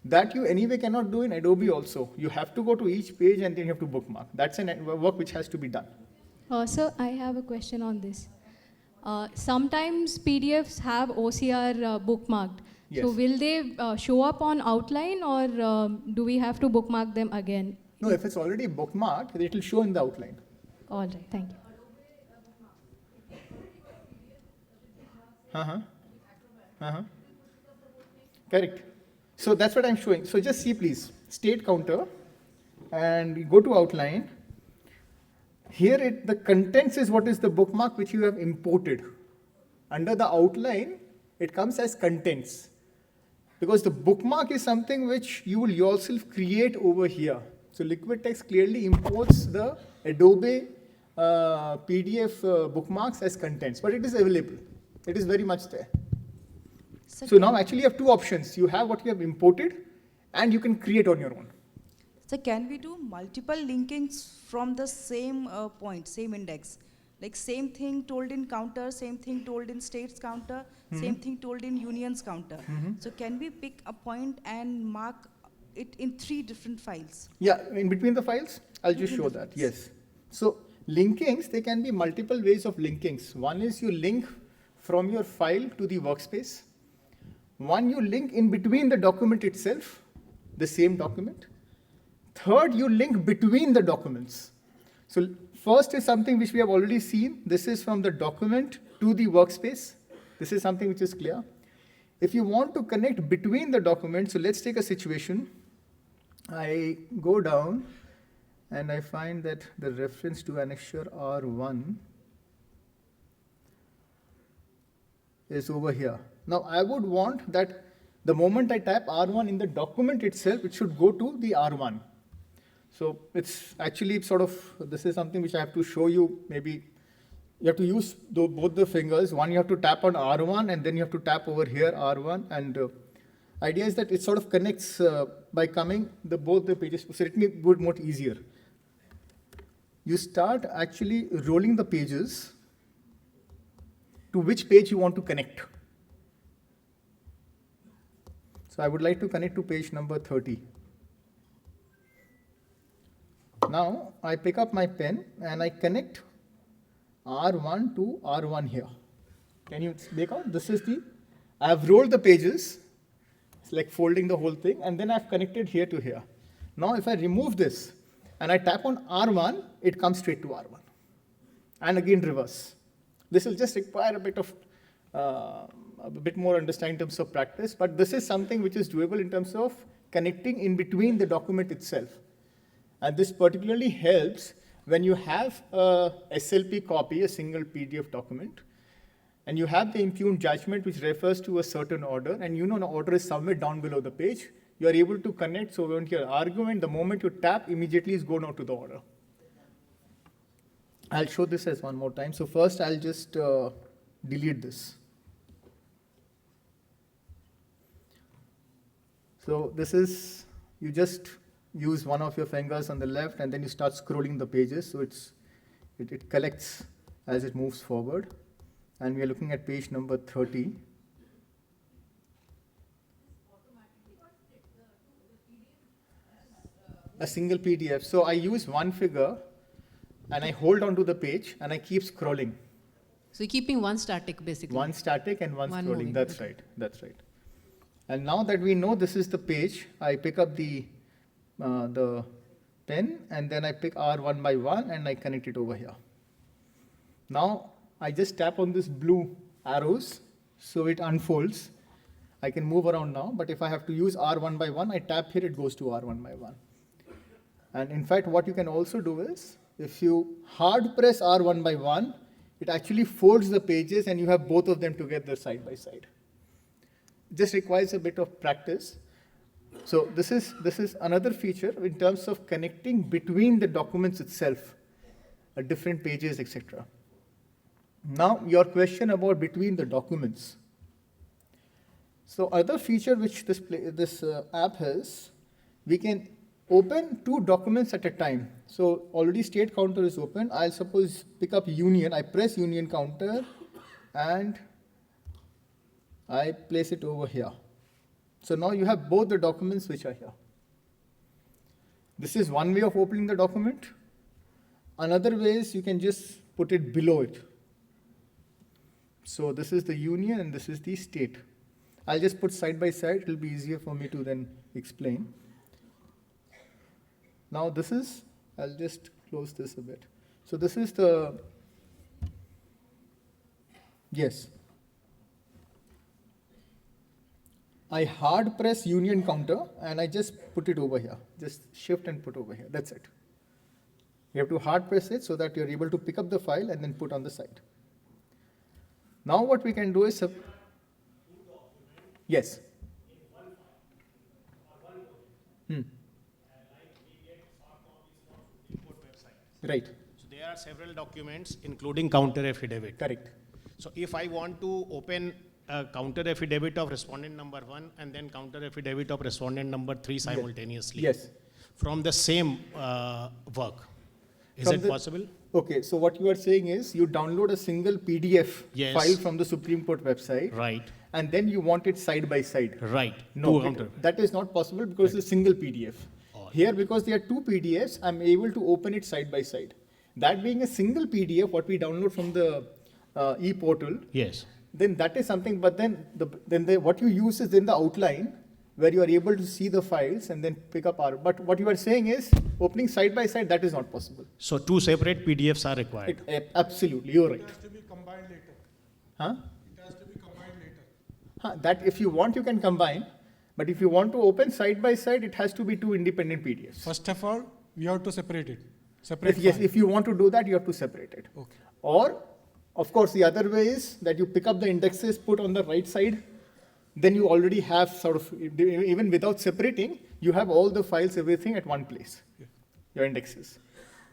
That you anyway cannot do in Adobe also. You have to go to each page and then you have to bookmark. That's a work which has to be done. So I have a question on this. Sometimes PDFs have OCR bookmarked. Yes. So will they show up on outline, or do we have to bookmark them again? No, if it's already bookmarked, it will show in the outline. All right, thank you. Correct. So that's what I'm showing. So just see, please, state counter, and we go to outline. Here, the contents is what is the bookmark which you have imported. Under the outline, it comes as contents. Because the bookmark is something which you will yourself create over here. So Liquidtext clearly imports the Adobe PDF bookmarks as contents, but it is available. It is very much there. So now actually you have two options. You have what you have imported, and you can create on your own. So can we do multiple linkings from the same point, same index? Like same thing told in counter, same thing told in states counter, same thing told in unions counter. So can we pick a point and mark it in 3 different files? Yeah, in between the files, I'll just show that, yes. So linkings, there can be multiple ways of linkings. One is you link from your file to the workspace. One, you link in between the document itself, the same document. Third, you link between the documents. So first is something which we have already seen. This is from the document to the workspace. This is something which is clear. If you want to connect between the documents, so let's take a situation. I go down and I find that the reference to annexure R1 is over here. Now I would want that the moment I type R1 in the document itself, it should go to the R1. So it's actually sort of, this is something which I have to show you maybe you have to use both the fingers. One, you have to tap on R1, and then you have to tap over here R1. And idea is that it sort of connects by coming both the pages. So let me do it more easier. You start actually rolling the pages to which page you want to connect. So I would like to connect to page number 30. Now I pick up my pen and I connect R1 to R1 here. Can you make out? I have rolled the pages. It's like folding the whole thing, and then I've connected here to here. Now if I remove this and I tap on R1, it comes straight to R1. And again reverse. This will just require a bit more understanding in terms of practice, but this is something which is doable in terms of connecting in between the document itself. And this particularly helps when you have a SLP copy, a single PDF document, and you have the impugned judgment which refers to a certain order, and you know the order is somewhere down below the page, you are able to connect. So when your argument, the moment you tap, immediately is going out to the order. I'll show this as one more time. So first I'll just delete this. So this is, you just use one of your fingers on the left and then you start scrolling the pages. So it collects as it moves forward. And we are looking at page number 30. A single PDF. So I use one finger and I hold onto the page and I keep scrolling. So you're keeping one static basically. One static and one scrolling. moving. That's Okay. right. That's right. And now that we know this is the page, I pick up the pen and then I pick R one by one and I connect it over here. Now I just tap on this blue arrows so it unfolds. I can move around now, but if I have to use R one by one, I tap here, it goes to R one by one. And in fact, what you can also do is, if you hard press R one by one, it actually folds the pages and you have both of them together side by side. It just requires a bit of practice. So this is another feature in terms of connecting between the documents itself, different pages, etc. Now your question about between the documents. So other feature which this app has, we can open two documents at a time. So already state counter is open. I'll suppose pick up union. I press union counter and I place it over here. So now you have both the documents which are here. This is one way of opening the document. Another way is you can just put it below it. So this is the union and this is the state. I'll just put side by side. It will be easier for me to then explain. Now this is, I'll just close this a bit. So this is the, yes. I hard press union counter and I just put it over here. Just shift and put over here. That's it. You have to hard press it so that you're able to pick up the file and then put on the side. Now what we can do is, yes. Right. So there are several documents including counter affidavit. Correct. So if I want to open a counter affidavit of respondent number 1 and then counter affidavit of respondent number 3 simultaneously. Yes. From the same work. Is it possible? Okay, so what you are saying is you download a single PDF Yes. file from the Supreme Court website. Right. And then you want it side by side. Right. No, Two counter. that is not possible because it's a single PDF. Here, because there are two PDFs, I'm able to open it side by side. That being a single PDF, what we download from the e-portal, Yes. then that is something, but then what you use is in the outline where you are able to see the files and then pick up our, but what you are saying is opening side by side, that is not possible. So two separate PDFs are required. Absolutely, you're right. It has to be combined later. Huh? It has to be combined later. That if you want, you can combine. But if you want to open side by side, it has to be two independent PDFs. First of all, we have to separate it. Separate Yes, file. if you want to do that, you have to separate it. Okay. Or, of course, the other way is that you pick up the indexes, put on the right side, then you already have sort of, even without separating, you have all the files, everything at one place, your indexes.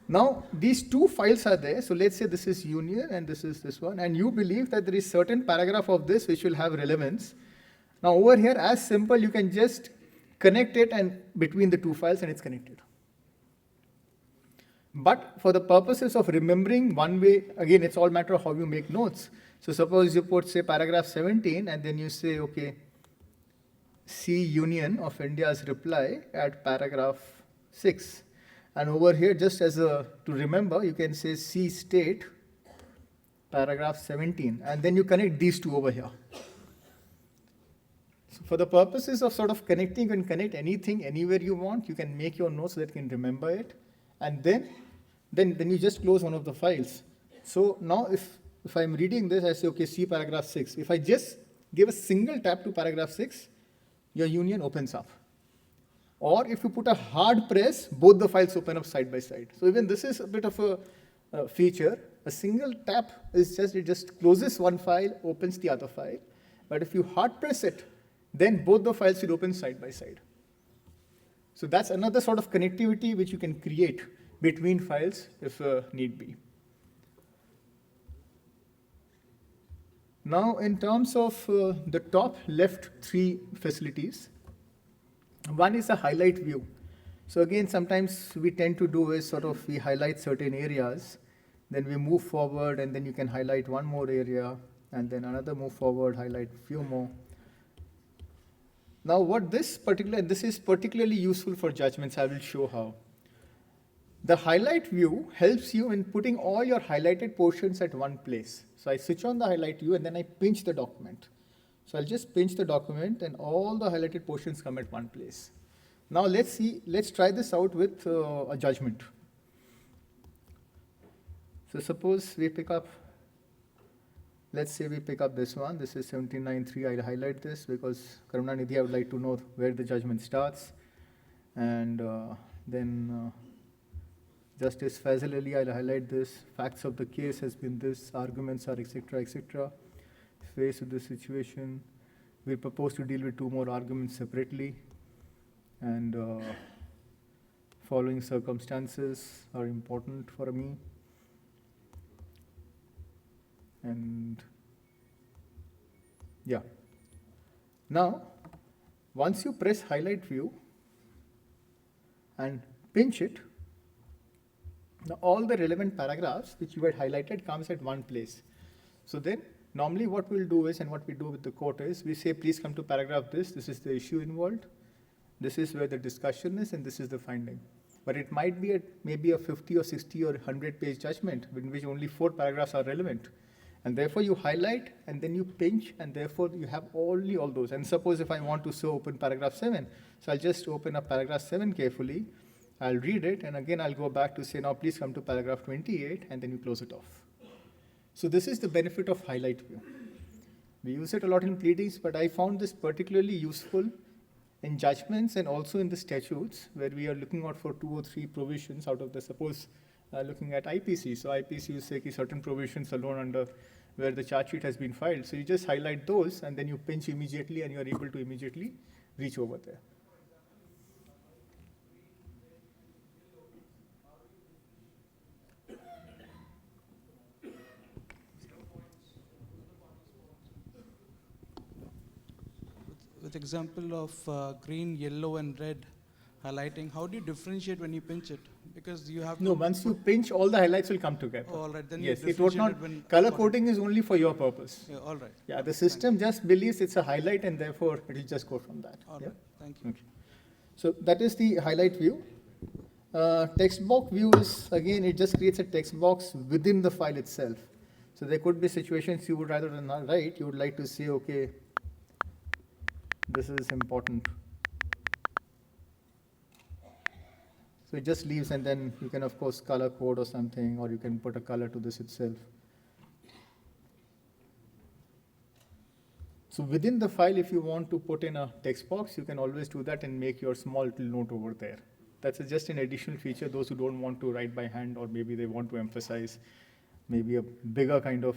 Now, these two files are there. So let's say this is union and this is this one. And you believe that there is certain paragraph of this which will have relevance. Now over here, as simple, you can just connect it and between the two files and it's connected. But for the purposes of remembering one way, again, it's all matter of how you make notes. So suppose you put, say, paragraph 17 and then you say, okay, see union of India's reply at paragraph 6. And over here, just as to remember, you can say see state, paragraph 17, and then you connect these two over here. So for the purposes of sort of connecting, you can connect anything, anywhere you want. You can make your notes so that you can remember it. And then you just close one of the files. So now if I'm reading this, I say, okay, see paragraph 6. If I just give a single tap to paragraph 6, your union opens up. Or if you put a hard press, both the files open up side by side. So even this is a bit of a feature. A single tap is just, it just closes one file, opens the other file. But if you hard press it, then both the files will open side by side. So that's another sort of connectivity which you can create between files if need be. Now in terms of the top left three facilities, one is a highlight view. So again, sometimes we tend to do is sort of we highlight certain areas, then we move forward and then you can highlight one more area and then another move forward, highlight a few more. Now this is particularly useful for judgments. I will show how. The highlight view helps you in putting all your highlighted portions at one place. So I switch on the highlight view and then I pinch the document. So I'll just pinch the document and all the highlighted portions come at one place. Now let's try this out with a judgment. So suppose we pick up, let's say we pick up this one. This is 79.3. I'll highlight this because Karunanidhi, I would like to know where the judgment starts. And then Justice Faisal Ali, I'll highlight this. Facts of the case has been this, arguments are etc., etc. Faced with the situation, we propose to deal with two more arguments separately. And following circumstances are important for me. And yeah. Now, once you press highlight view and pinch it, now all the relevant paragraphs which you had highlighted comes at one place. So then normally what we'll do is, and what we do with the court is, we say please come to paragraph this is the issue involved, this is where the discussion is, and this is the finding. But it might be maybe a 50 or 60 or 100 page judgment in which only 4 paragraphs are relevant. And therefore you highlight and then you pinch and therefore you have only all those. And suppose if I want to open paragraph 7, so I'll just open up paragraph 7 carefully, I'll read it and again I'll go back to say now please come to paragraph 28 and then you close it off. So this is the benefit of highlight view. We use it a lot in pleadings, but I found this particularly useful in judgments and also in the statutes where we are looking out for 2 or 3 provisions out of the, suppose looking at IPC. So IPC you say certain provisions alone under where the charge sheet has been filed. So you just highlight those and then you pinch immediately and you are able to immediately reach over there. With example of green, yellow, and red highlighting, how do you differentiate when you pinch it? Because you have no, once you pinch, all the highlights will come together. Oh, all right, then yes, you it would not. Color coding is only for your purpose. Yeah, all right. Yeah, the system just believes it's a highlight and therefore it will just go from that. All yeah? right, thank you. Okay. So that is the highlight view. Text box view is, again, it just creates a text box within the file itself. So there could be situations you would rather than not write, you would like to say, okay, this is important. So it just leaves and then you can of course color code or something, or you can put a color to this itself. So within the file, if you want to put in a text box, you can always do that and make your small little note over there. That's just an additional feature, those who don't want to write by hand, or maybe they want to emphasize maybe a bigger kind of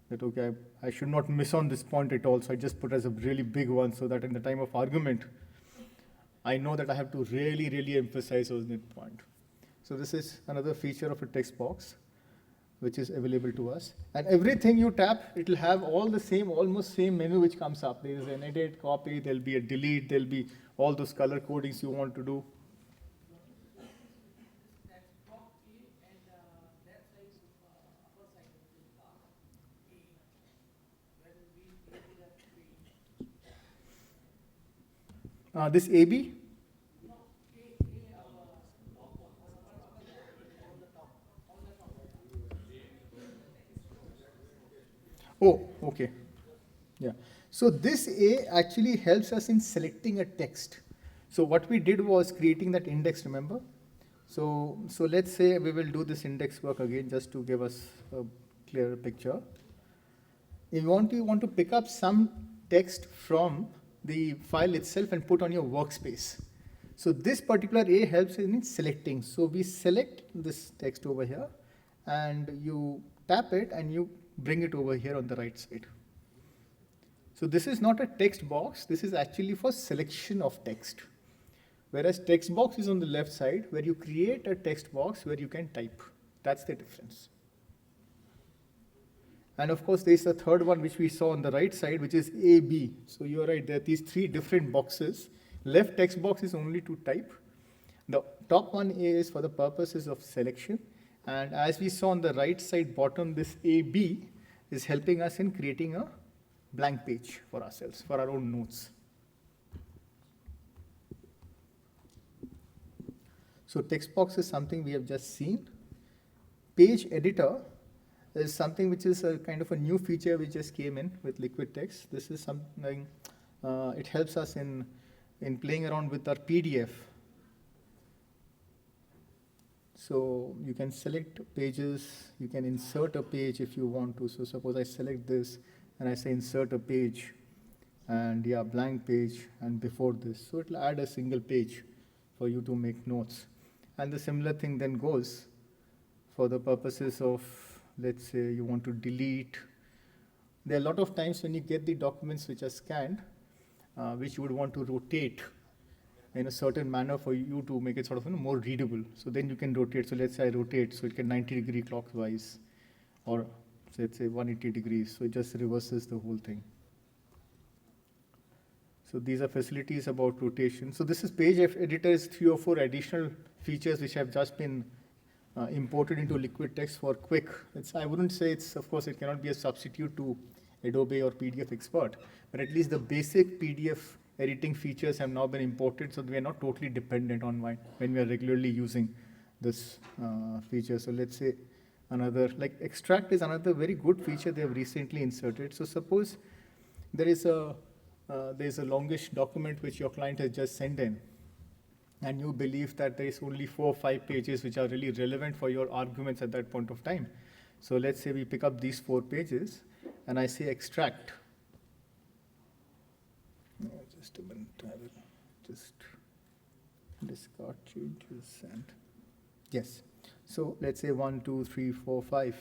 that, okay, I should not miss on this point at all, so I just put as a really big one so that in the time of argument, I know that I have to really, really emphasize on that point. So this is another feature of a text box, which is available to us. And everything you tap, it will have all the same, almost same menu which comes up. There is an edit, copy, there'll be a delete, there'll be all those color codings you want to do. This AB? Oh, okay. Yeah. So this A actually helps us in selecting a text. So what we did was creating that index, remember? So let's say we will do this index work again just to give us a clearer picture. You want to pick up some text from the file itself and put on your workspace. So this particular A helps in selecting. So we select this text over here and you tap it and you bring it over here on the right side. So this is not a text box, this is actually for selection of text. Whereas text box is on the left side where you create a text box where you can type. That's the difference. And of course, there's a third one which we saw on the right side, which is AB. So you're right, there are these three different boxes. Left text box is only to type. The top one A is for the purposes of selection. And as we saw on the right side bottom, this AB is helping us in creating a blank page for ourselves, for our own notes. So text box is something we have just seen. Page editor is something which is a kind of a new feature which just came in with Liquidtext. This is something, it helps us in playing around with our PDF. So you can select pages, you can insert a page if you want to. So suppose I select this and I say insert a page and yeah, blank page and before this. So it will add a single page for you to make notes. And the similar thing then goes for the purposes of, let's say you want to delete. There are a lot of times when you get the documents which are scanned, which you would want to rotate in a certain manner for you to make it sort of more readable. So then you can rotate. So let's say I rotate, so it can 90-degree clockwise, or let's say 180 degrees. So it just reverses the whole thing. So these are facilities about rotation. So this is page editor is 3 or 4 additional features which have just been imported into Liquidtext for quick. I wouldn't say it's, of course, it cannot be a substitute to Adobe or PDFexpert, but at least the basic PDF editing features have now been imported, so we are not totally dependent on when we are regularly using this feature. So let's say another, like extract is another very good feature they have recently inserted. So suppose there is a longish document which your client has just sent in, and you believe that there is only 4 or 5 pages which are really relevant for your arguments at that point of time. So let's say we pick up these 4 pages, and I say extract. Just a minute, I will just discard changes and yes. So let's say 1, 2, 3, 4, 5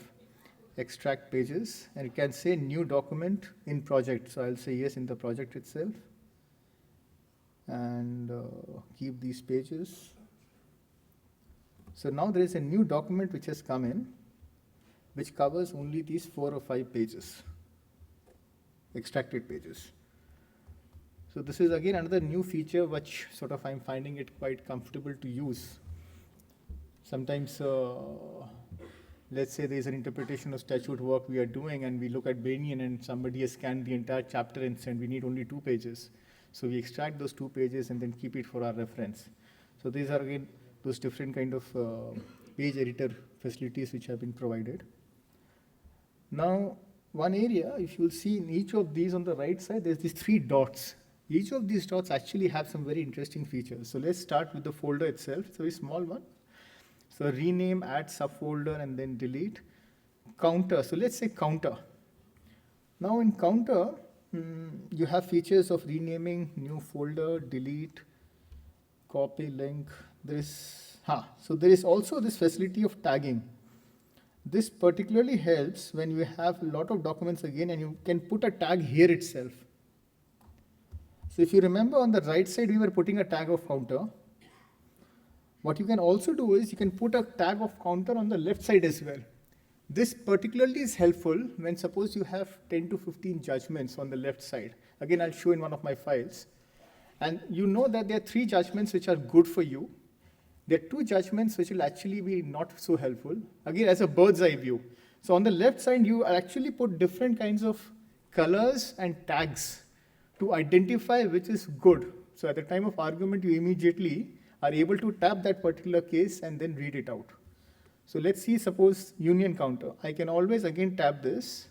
extract pages, and it can say new document in project. So I'll say yes in the project itself, and keep these pages. So now there is a new document which has come in, which covers only these 4 or 5 pages, extracted pages. So this is again another new feature which sort of I'm finding it quite comfortable to use. Sometimes, let's say there's an interpretation of statute work we are doing and we look at Banyan and somebody has scanned the entire chapter and said we need only 2 pages. So we extract those 2 pages and then keep it for our reference. So these are again those different kind of page editor facilities which have been provided. Now, one area, if you'll see in each of these on the right side, there's these 3 dots. Each of these dots actually have some very interesting features. So let's start with the folder itself. It's a very small one. So rename, add subfolder, and then delete. Counter. So let's say counter. Now in counter, you have features of renaming, new folder, delete, copy link. So there is also this facility of tagging. This particularly helps when you have a lot of documents again and you can put a tag here itself. So if you remember on the right side, we were putting a tag of counter. What you can also do is you can put a tag of counter on the left side as well. This particularly is helpful when suppose you have 10 to 15 judgments on the left side. Again, I'll show in one of my files. And you know that there are 3 judgments which are good for you. There are 2 judgments which will actually be not so helpful. Again, as a bird's eye view. So on the left side, you actually put different kinds of colors and tags to identify which is good. So at the time of argument, you immediately are able to tap that particular case and then read it out. So let's see, suppose union counter. I can always again tap this,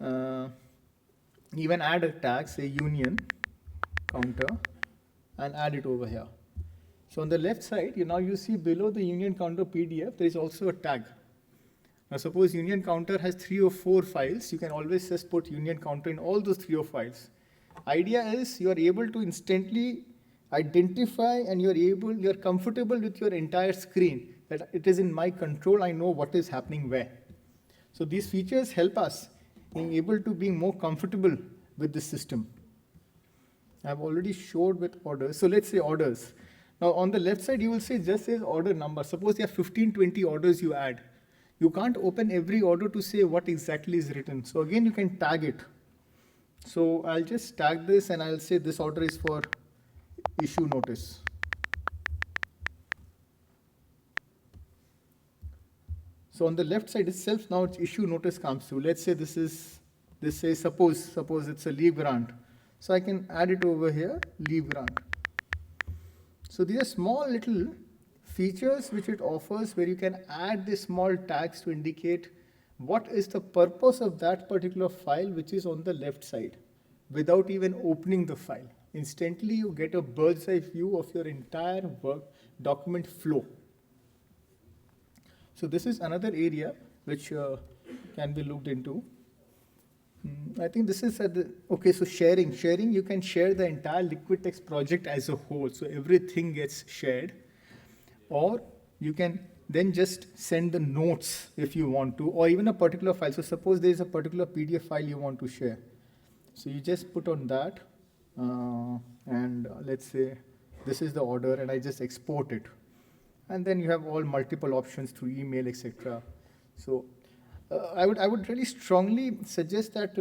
even add a tag, say union counter, and add it over here. So on the left side, you see below the union counter PDF, there is also a tag. Now suppose union counter has 3 or 4 files, you can always just put union counter in all those 3 or 4 files. Idea is you are able to instantly identify and you're comfortable with your entire screen, that it is in my control, I know what is happening where. So these features help us in able to be more comfortable with the system. I've already showed with orders. So let's say orders. Now on the left side, you will say just says order number. Suppose you have 15, 20 orders you add. You can't open every order to say what exactly is written. So again, you can tag it. So I'll just tag this and I'll say this order is for issue notice. So on the left side itself, now its issue notice comes through. Let's say this says suppose it's a leave grant. So I can add it over here, leave grant. So these are small little features which it offers where you can add the small tags to indicate what is the purpose of that particular file which is on the left side without even opening the file. Instantly you get a bird's eye view of your entire work document flow. So this is another area which can be looked into. I think this is okay, so sharing, you can share the entire Liquidtext project as a whole. So everything gets shared. Or you can then just send the notes if you want to, or even a particular file. So suppose there is a particular PDF file you want to share. So you just put on that, and let's say this is the order, and I just export it. And then you have all multiple options through email, etc. So I would really strongly suggest that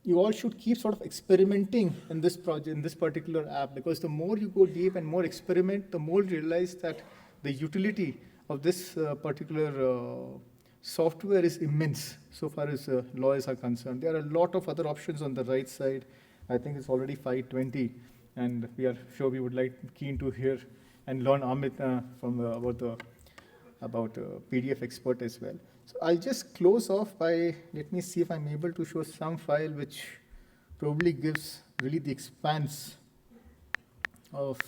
you all should keep sort of experimenting in this project, in this particular app, because the more you go deep and more experiment, the more you realize that the utility of this particular software is immense so far as lawyers are concerned. There are a lot of other options on the right side. I think it's already 5:20, and we are sure we would keen to hear and learn Amit from about PDFexpert as well. So I'll just close off by, let me see if I'm able to show some file which probably gives really the expanse of.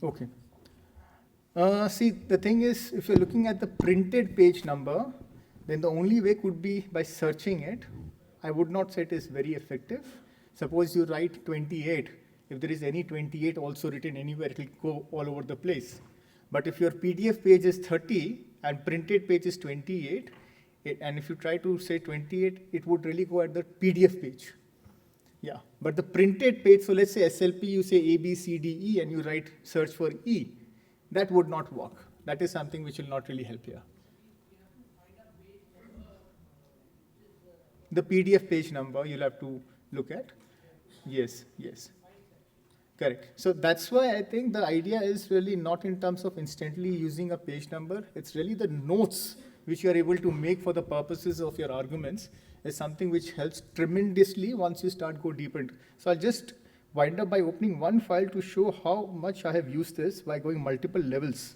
Okay. See, the thing is, if you're looking at the printed page number, then the only way could be by searching it. I would not say it is very effective. Suppose you write 28. If there is any 28 also written anywhere, it will go all over the place. But if your PDF page is 30 and printed page is 28, and if you try to say 28, it would really go at the PDF page. Yeah, but the printed page, so let's say SLP, you say A, B, C, D, E, and you write search for E. That would not work. That is something which will not really help here. The PDF page number you'll have to look at. Yes, yes. Correct. So that's why I think the idea is really not in terms of instantly using a page number. It's really the notes which you are able to make for the purposes of your arguments is something which helps tremendously once you start go deeper into. So I'll just wind up by opening one file to show how much I have used this by going multiple levels.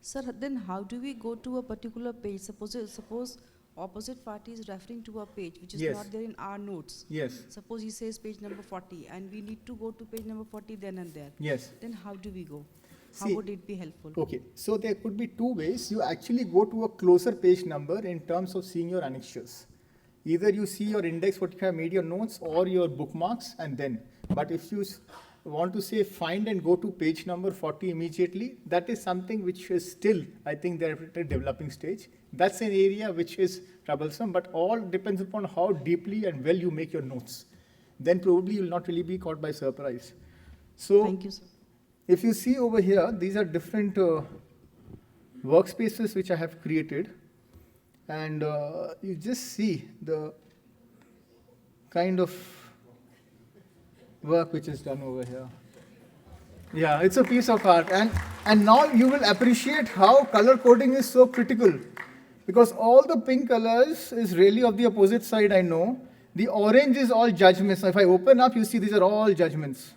Sir, then how do we go to a particular page? Suppose opposite party is referring to a page which is not there in our notes. Yes. Suppose he says page number 40 and we need to go to page number 40 then and there. Yes. Then how do we go? See, how would it be helpful? Okay, so there could be 2 ways. You actually go to a closer page number in terms of seeing your annexures. Either you see your index, what you have made your notes, or your bookmarks, and then. But if you want to say find and go to page number 40 immediately, that is something which is still, I think they're at a developing stage. That's an area which is troublesome, but all depends upon how deeply and well you make your notes. Then probably you'll not really be caught by surprise. So Thank you, sir. if you see over here, these are different workspaces which I have created. And you just see the kind of work which is done over here. Yeah, it's a piece of art. And now you will appreciate how color coding is so critical. Because all the pink colors is really of the opposite side, I know. The orange is all judgments. If I open up, you see these are all judgments.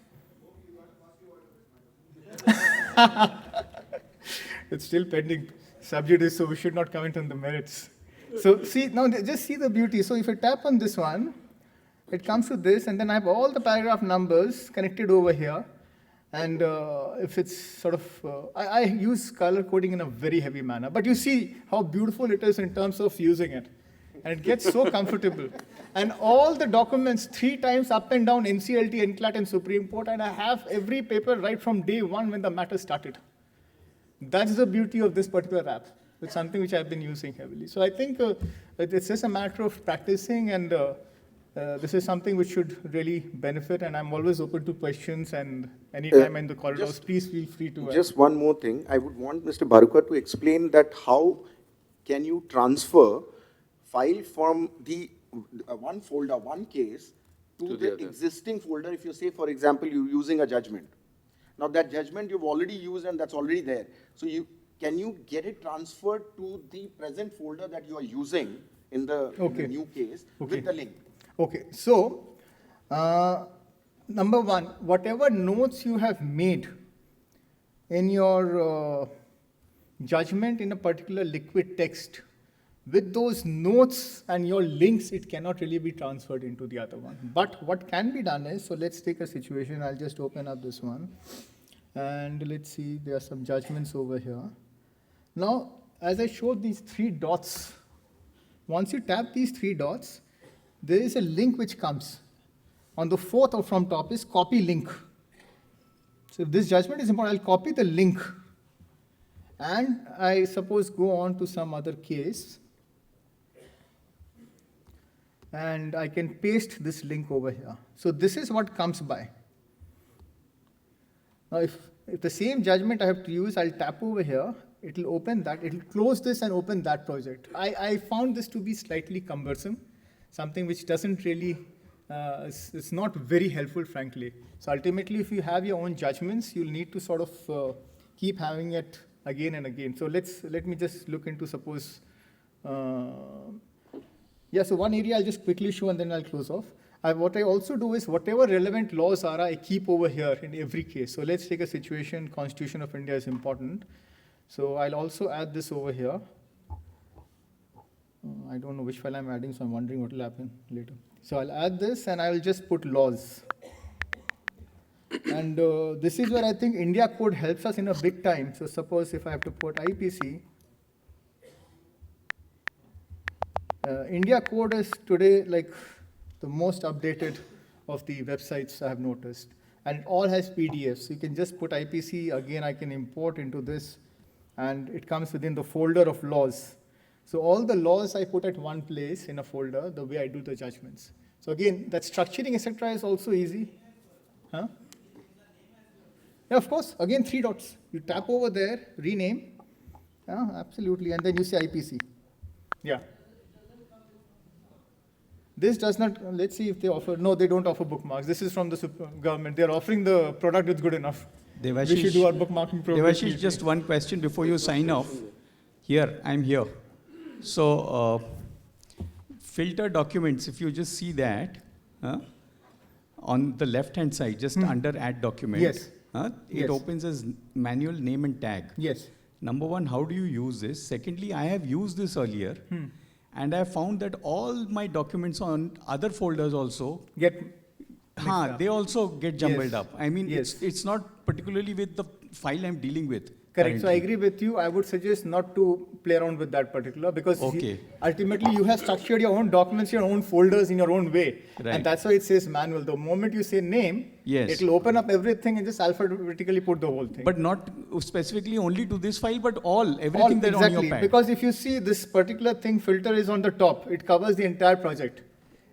It's still pending. Subject is, so we should not comment on the merits. So see, now just see the beauty. So if I tap on this one, it comes to this, and then I have all the paragraph numbers connected over here. And if it's sort of, I use color coding in a very heavy manner. But you see how beautiful it is in terms of using it. And it gets so comfortable. And all the documents, 3 times up and down, NCLT, NCLAT, and Supreme Court, and I have every paper right from day one when the matter started. That's the beauty of this particular app. It's something which I've been using heavily. So I think it's just a matter of practicing, and this is something which should really benefit, and I'm always open to questions, and anytime in the corridors, please feel free to ask. Just one more thing. I would want Mr. Bharuka to explain that how can you transfer file from the one folder, one case, to the existing folder if you say, for example, you're using a judgment. Now that judgment you've already used and that's already there. So can you get it transferred to the present folder that you are using in the new case with the link? Okay, so number one, whatever notes you have made in your judgment in a particular liquid text, with those notes and your links, it cannot really be transferred into the other one. But what can be done is, so let's take a situation, I'll just open up this one. And let's see, there are some judgments over here. Now, as I showed these 3 dots, once you tap these 3 dots, there is a link which comes. On the 4th or from top is copy link. So if this judgment is important, I'll copy the link. And I suppose go on to some other case. And I can paste this link over here. So this is what comes by. Now if the same judgment I have to use, I'll tap over here. It will open that. It will close this and open that project. I found this to be slightly cumbersome, something which doesn't really, it's not very helpful, frankly. So ultimately, if you have your own judgments, you'll need to sort of keep having it again and again. So let me just look into, suppose, so one area I'll just quickly show and then I'll close off. What I also do is whatever relevant laws are, I keep over here in every case. So let's take a situation, Constitution of India is important. So I'll also add this over here. I don't know which file I'm adding, so I'm wondering what will happen later. So I'll add this and I will just put laws. And this is where I think India code helps us in a big time. So suppose if I have to put IPC, India code is today like the most updated of the websites I have noticed. And it all has PDFs. So you can just put IPC, again I can import into this, and it comes within the folder of laws. So all the laws I put at one place in a folder, the way I do the judgments. So again, that structuring, etc. is also easy. Huh? Yeah, of course, again 3 dots. You tap over there, rename. Yeah, absolutely, and then you say IPC. Yeah. This does not, let's see if they offer, no, they don't offer bookmarks. This is from the government. They're offering the product that's good enough. Devashish, we should do our bookmarking program. Devashish, just one question before you sign off. Here, I'm here. So, filter documents, if you just see that, on the left-hand side, just under add documents, yes. It opens as manual name and tag. Yes. Number one, how do you use this? Secondly, I have used this earlier. And I found that all my documents on other folders also they also get jumbled up. I mean, it's not particularly with the file I'm dealing with. Correct. So I currently. agree with you. I would suggest not to play around with that particular because Okay. ultimately you have structured your own documents, your own folders in your own way. Right. And that's why it says manual. The moment you say name, Yes. it'll open up everything and just alphabetically put the whole thing. But not specifically only to this file, but All everything that on exactly, your pad. because if you see this particular thing filter is on the top, it covers the entire project.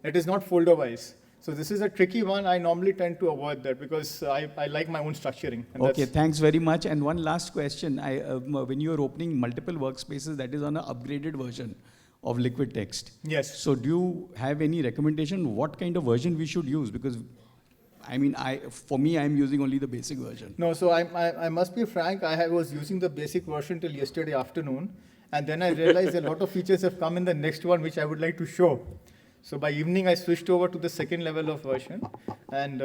It is not folder wise. So this is a tricky one. I normally tend to avoid that because I like my own structuring. And Okay, that's- thanks very much. And one last question. When you are opening multiple workspaces, that is on an upgraded version of Liquidtext. Yes. So do you have any recommendation what kind of version we should use? Because I mean, for me, I'm using only the basic version. No, so I must be frank, was using the basic version till yesterday afternoon, and then I realized a lot of features have come in the next one, which I would like to show. So by evening, I switched over to the second level of version. And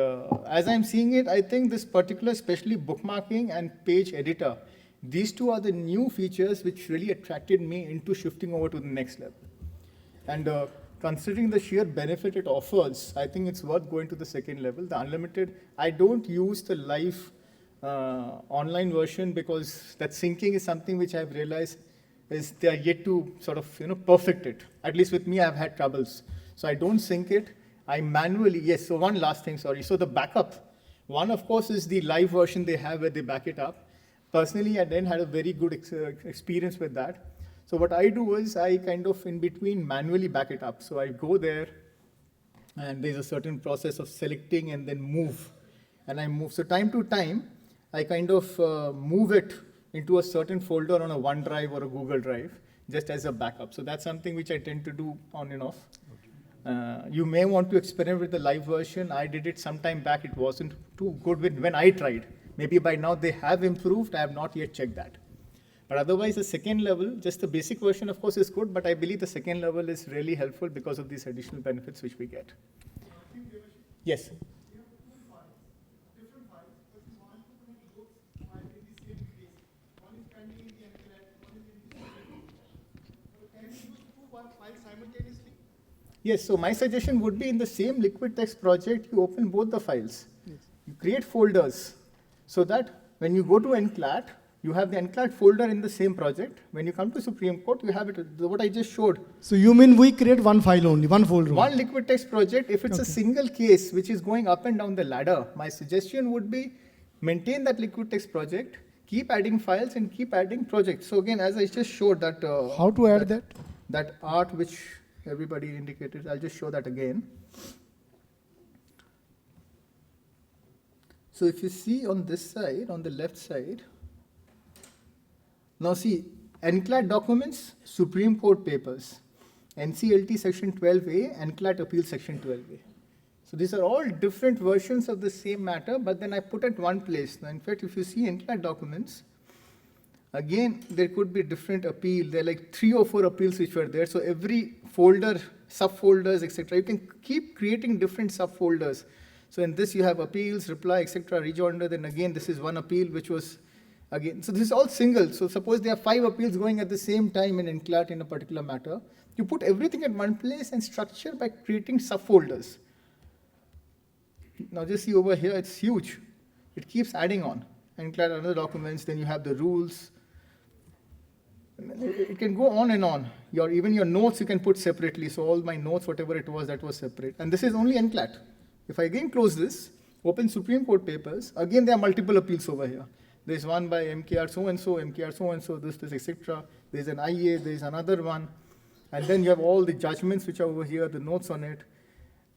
as I'm seeing it, I think this particular, especially bookmarking and page editor, these two are the new features which really attracted me into shifting over to the next level. And considering the sheer benefit it offers, I think it's worth going to the second level, the unlimited. I don't use the live online version because that syncing is something which I've realized is they are yet to sort of perfect it. At least with me, I've had troubles. So I don't sync it. I manually, yes, so one last thing, sorry. So the backup, one of course is the live version they have where they back it up. Personally, I then had a very good experience with that. So what I do is I kind of in between manually back it up. So I go there and there's a certain process of selecting and then move. And I move. So time to time, I kind of move it into a certain folder on a OneDrive or a Google Drive, just as a backup. So that's something which I tend to do on and off. You may want to experiment with the live version. I did it some time back. It wasn't too good when I tried. Maybe by now they have improved. I have not yet checked that. But otherwise, the second level, just the basic version, of course, is good. But I believe the second level is really helpful because of these additional benefits which we get. Yes. Yes, so my suggestion would be in the same Liquidtext project, you open both the files. Yes. You create folders so that when you go to NCLAT, you have the NCLAT folder in the same project. When you come to Supreme Court, you have it, what I just showed. So you mean we create one file only, one folder only? One Liquidtext project, if it's a single case which is going up and down the ladder, my suggestion would be maintain that Liquidtext project, keep adding files and keep adding projects. So again, as I just showed that. How to add that? That art which everybody indicated, I'll just show that again. So if you see on this side, on the left side, now see, NCLAT documents, Supreme Court papers, NCLT section 12A, NCLAT appeal section 12A. So these are all different versions of the same matter, but then I put at one place. Now in fact, if you see NCLAT documents, again, there could be different appeal. There are like 3 or 4 appeals which were there. So every folder, subfolders, etc. You can keep creating different subfolders. So in this you have appeals, reply, etc. Rejoinder. Then again, this is one appeal which was again. So this is all single. So suppose there are 5 appeals going at the same time in NCLAT in a particular matter. You put everything at one place and structure by creating subfolders. Now just see over here, it's huge. It keeps adding on. NCLAT other documents. Then you have the rules. It can go on and on. Even your notes you can put separately. So all my notes, whatever it was, that was separate. And this is only NCLAT. If I again close this, open Supreme Court papers, again there are multiple appeals over here. There's one by MKR so-and-so, MKR so-and-so, this, etc. There's an IA, there's another one. And then you have all the judgments which are over here, the notes on it.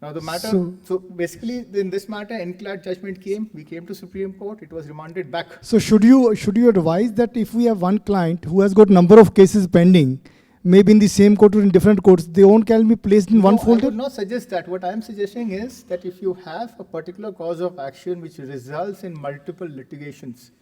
Now the matter, so basically in this matter, NCLAT judgment came, we came to Supreme Court, it was remanded back. So should you advise that if we have one client who has got number of cases pending, maybe in the same court or in different courts, they all can be placed in one folder? I would not suggest that. What I am suggesting is that if you have a particular cause of action which results in multiple litigations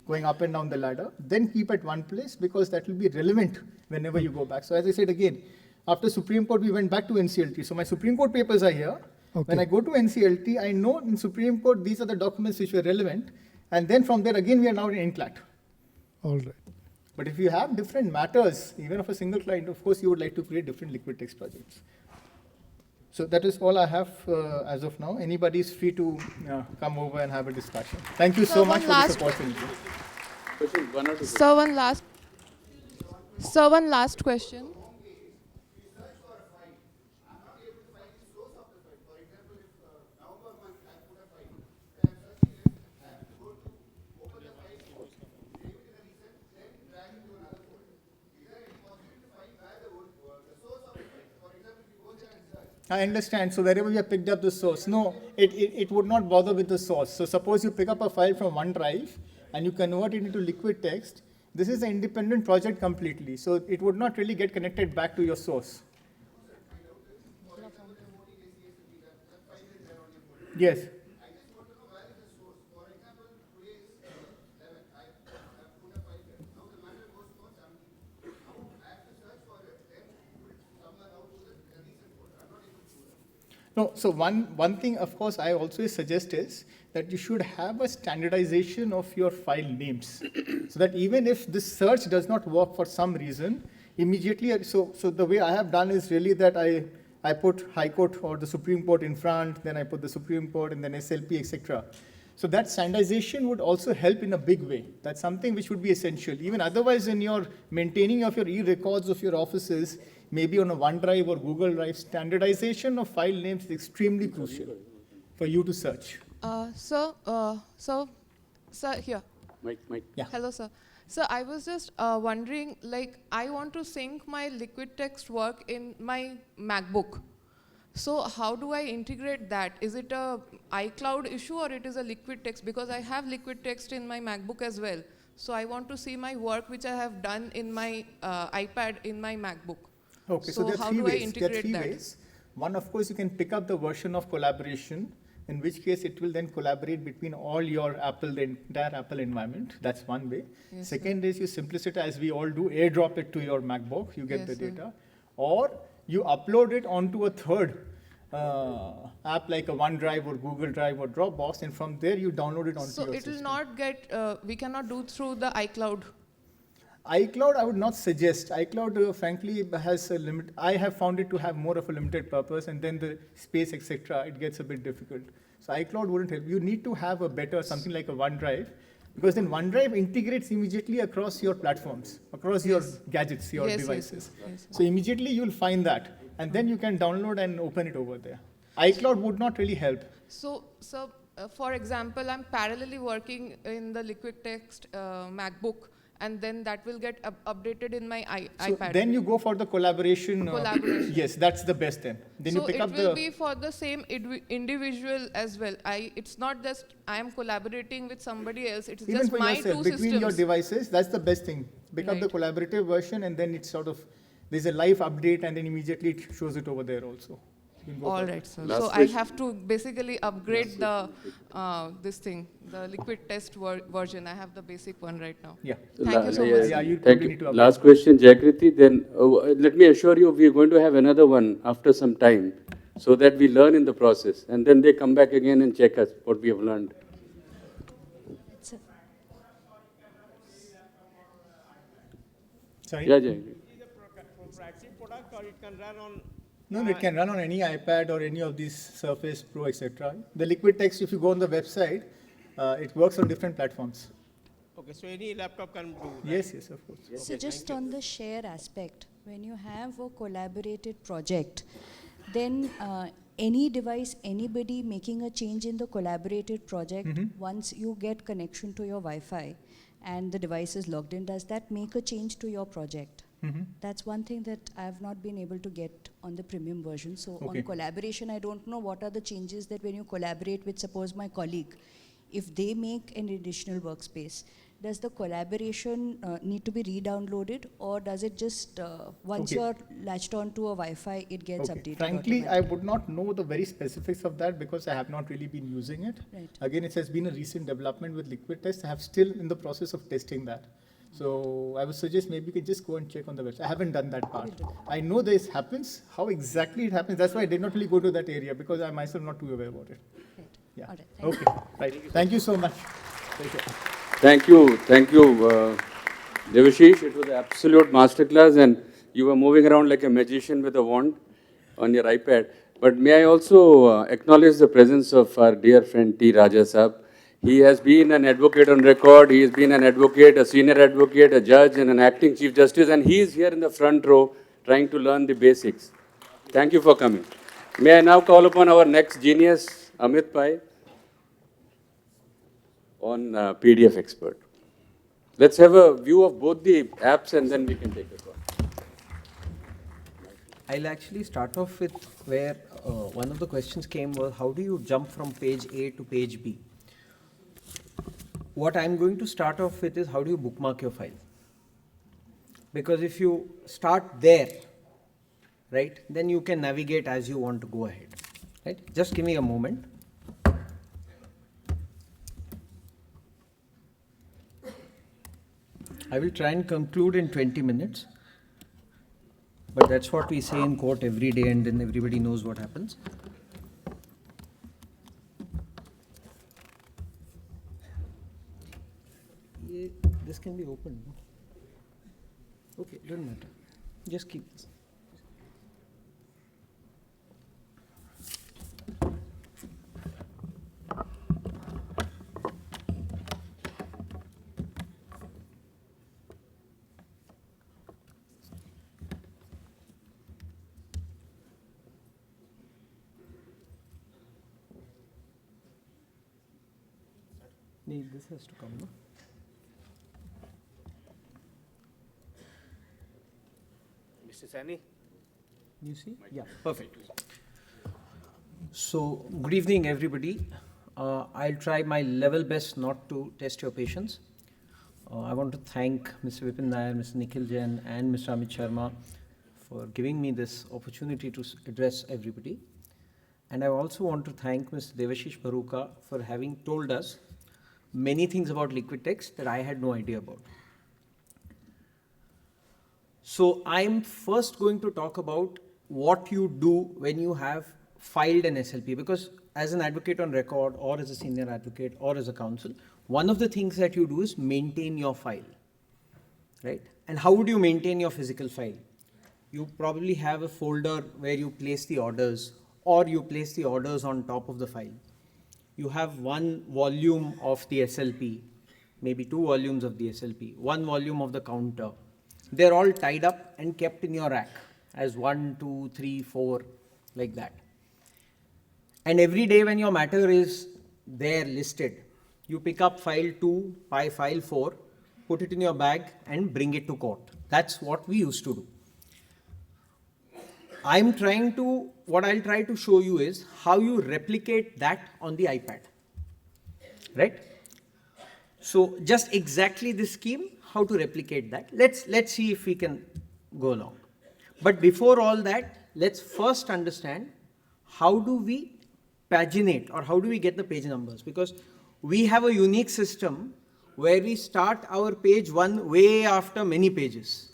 going up and down the ladder, then keep at one place because that will be relevant whenever you go back. So as I said again, after Supreme Court, we went back to NCLT. So my Supreme Court papers are here. Okay. When I go to NCLT, I know in Supreme Court, these are the documents which were relevant. And then from there, again, we are now in NCLAT. All right. But if you have different matters, even of a single client, of course, you would like to create different Liquidtext projects. So that is all I have as of now. Anybody is free to come over and have a discussion. Thank you so much for this opportunity. Question, one or two. Sir, one last question. I understand. So wherever you have picked up the source, no, it would not bother with the source. So suppose you pick up a file from OneDrive and you convert it into Liquidtext. This is an independent project completely. So it would not really get connected back to your source. Yes. No, so one thing, of course, I also suggest is that you should have a standardization of your file names, so that even if this search does not work for some reason, immediately, so the way I have done is really that I put High Court or the Supreme Court in front, then I put the Supreme Court and then SLP, etc. So that standardization would also help in a big way. That's something which would be essential. Even otherwise, in your maintaining of your e-records of your offices, maybe on a OneDrive or Google Drive, standardization of file names is extremely crucial for you to search. Sir, here. Mike. Yeah. Hello, sir. So I was just wondering, like, I want to sync my Liquidtext work in my MacBook. So how do I integrate that? Is it a iCloud issue or it is a Liquidtext? Because I have Liquidtext in my MacBook as well. So I want to see my work which I have done in my iPad in my MacBook. Okay, so there are three ways. There are three ways. One, of course, you can pick up the version of collaboration, in which case it will then collaborate between all your the entire Apple environment. That's one way. Yes, Second is you simplicity, as we all do, airdrop it to your MacBook, you get the data. Or you upload it onto a third app like a OneDrive or Google Drive or Dropbox, and from there you download it onto your system. So it will not get, we cannot do through the iCloud? iCloud, I would not suggest. iCloud, frankly, has a limit. I have found it to have more of a limited purpose, and then the space, etc., it gets a bit difficult. So iCloud wouldn't help. You need to have a better, something like a OneDrive, because then OneDrive integrates immediately across your platforms, across your gadgets, your devices. Yes. So immediately you'll find that, and then you can download and open it over there. iCloud would not really help. So for example, I'm parallelly working in the Liquidtext MacBook, and then that will get updated in my iPad. Then you go for the collaboration. Yes, that's the best then. Then so you pick up it will be for the same individual as well. It's not just I am collaborating with somebody else. It's even just for my yourself, two between systems. your devices, that's the best thing. Pick up the collaborative version, and then it's sort of, there's a live update, and then immediately it shows it over there also. All right, sir. So I have to basically upgrade the this thing, the Liquidtext version. I have the basic one right now. Yeah. Thank you so much. Yeah, you Thank need to you. upgrade. Last question, Jagriti. Then let me assure you, we are going to have another one after some time, so that we learn in the process, and then they come back again and check us what we have learned. Sorry. Yeah, Jagriti. Proprietary product, or it can run on. No, it can run on any iPad or any of these Surface Pro, etc. The Liquidtext, if you go on the website, it works on different platforms. Okay, so any laptop can do that. Yes, of course. So just on the share aspect, when you have a collaborated project, then any device, anybody making a change in the collaborated project, once you get connection to your Wi-Fi and the device is logged in, does that make a change to your project? That's one thing that I have not been able to get on the premium version. So on collaboration, I don't know what are the changes that when you collaborate with, suppose, my colleague, if they make an additional workspace, does the collaboration need to be re-downloaded, or does it just, once you're latched onto a Wi-Fi, it gets updated? Frankly, I would not know the very specifics of that because I have not really been using it. Again, it has been a recent development with Liquidtext. I have still in the process of testing that. So I would suggest maybe you can just go and check on the website. I haven't done that part. I know this happens. How exactly it happens, that's why I did not really go to that area, because I myself not too aware about it. Yeah. Okay. Right. Thank you so much. Thank you, Devashish. It was an absolute masterclass, and you were moving around like a magician with a wand on your iPad. But may I also acknowledge the presence of our dear friend T. Raja Saab. He has been an advocate on record, he has been an advocate, a senior advocate, a judge, and an acting Chief Justice, and he is here in the front row trying to learn the basics. Thank you for coming. May I now call upon our next genius, Amit Pai, on PDFexpert. Let's have a view of both the apps and then we can take a call. I'll actually start off with where one of the questions came was, how do you jump from page A to page B? What I'm going to start off with is, how do you bookmark your file? Because if you start there, right, then you can navigate as you want to go ahead, right? Just give me a moment. I will try and conclude in 20 minutes. But that's what we say in court every day, and then everybody knows what happens. This can be opened. Okay, doesn't matter. Just keep this. This has to come, no? Mr. Sani? You see? Yeah, perfect. So, good evening, everybody. I'll try my level best not to test your patience. I want to thank Mr. Vipin Nair, Mr. Nikhil Jain, and Mr. Amit Sharma for giving me this opportunity to address everybody. And I also want to thank Mr. Devashish Bharuka for having told us many things about Liquidtext that I had no idea about. So I'm first going to talk about what you do when you have filed an SLP, because as an advocate on record or as a senior advocate or as a counsel, one of the things that you do is maintain your file, right? And how would you maintain your physical file? You probably have a folder where you place the orders, or you place the orders on top of the file. You have one volume of the SLP, maybe 2 volumes of the SLP, 1 volume of the counter. They're all tied up and kept in your rack as 1, 2, 3, 4, like that. And every day when your matter is there listed, you pick up file 2 by file 4, put it in your bag and bring it to court. That's what we used to do. What I'll try to show you is how you replicate that on the iPad, right? So just exactly this scheme, how to replicate that. Let's see if we can go along. But before all that, let's first understand how do we paginate, or how do we get the page numbers? Because we have a unique system where we start our page 1 way after many pages,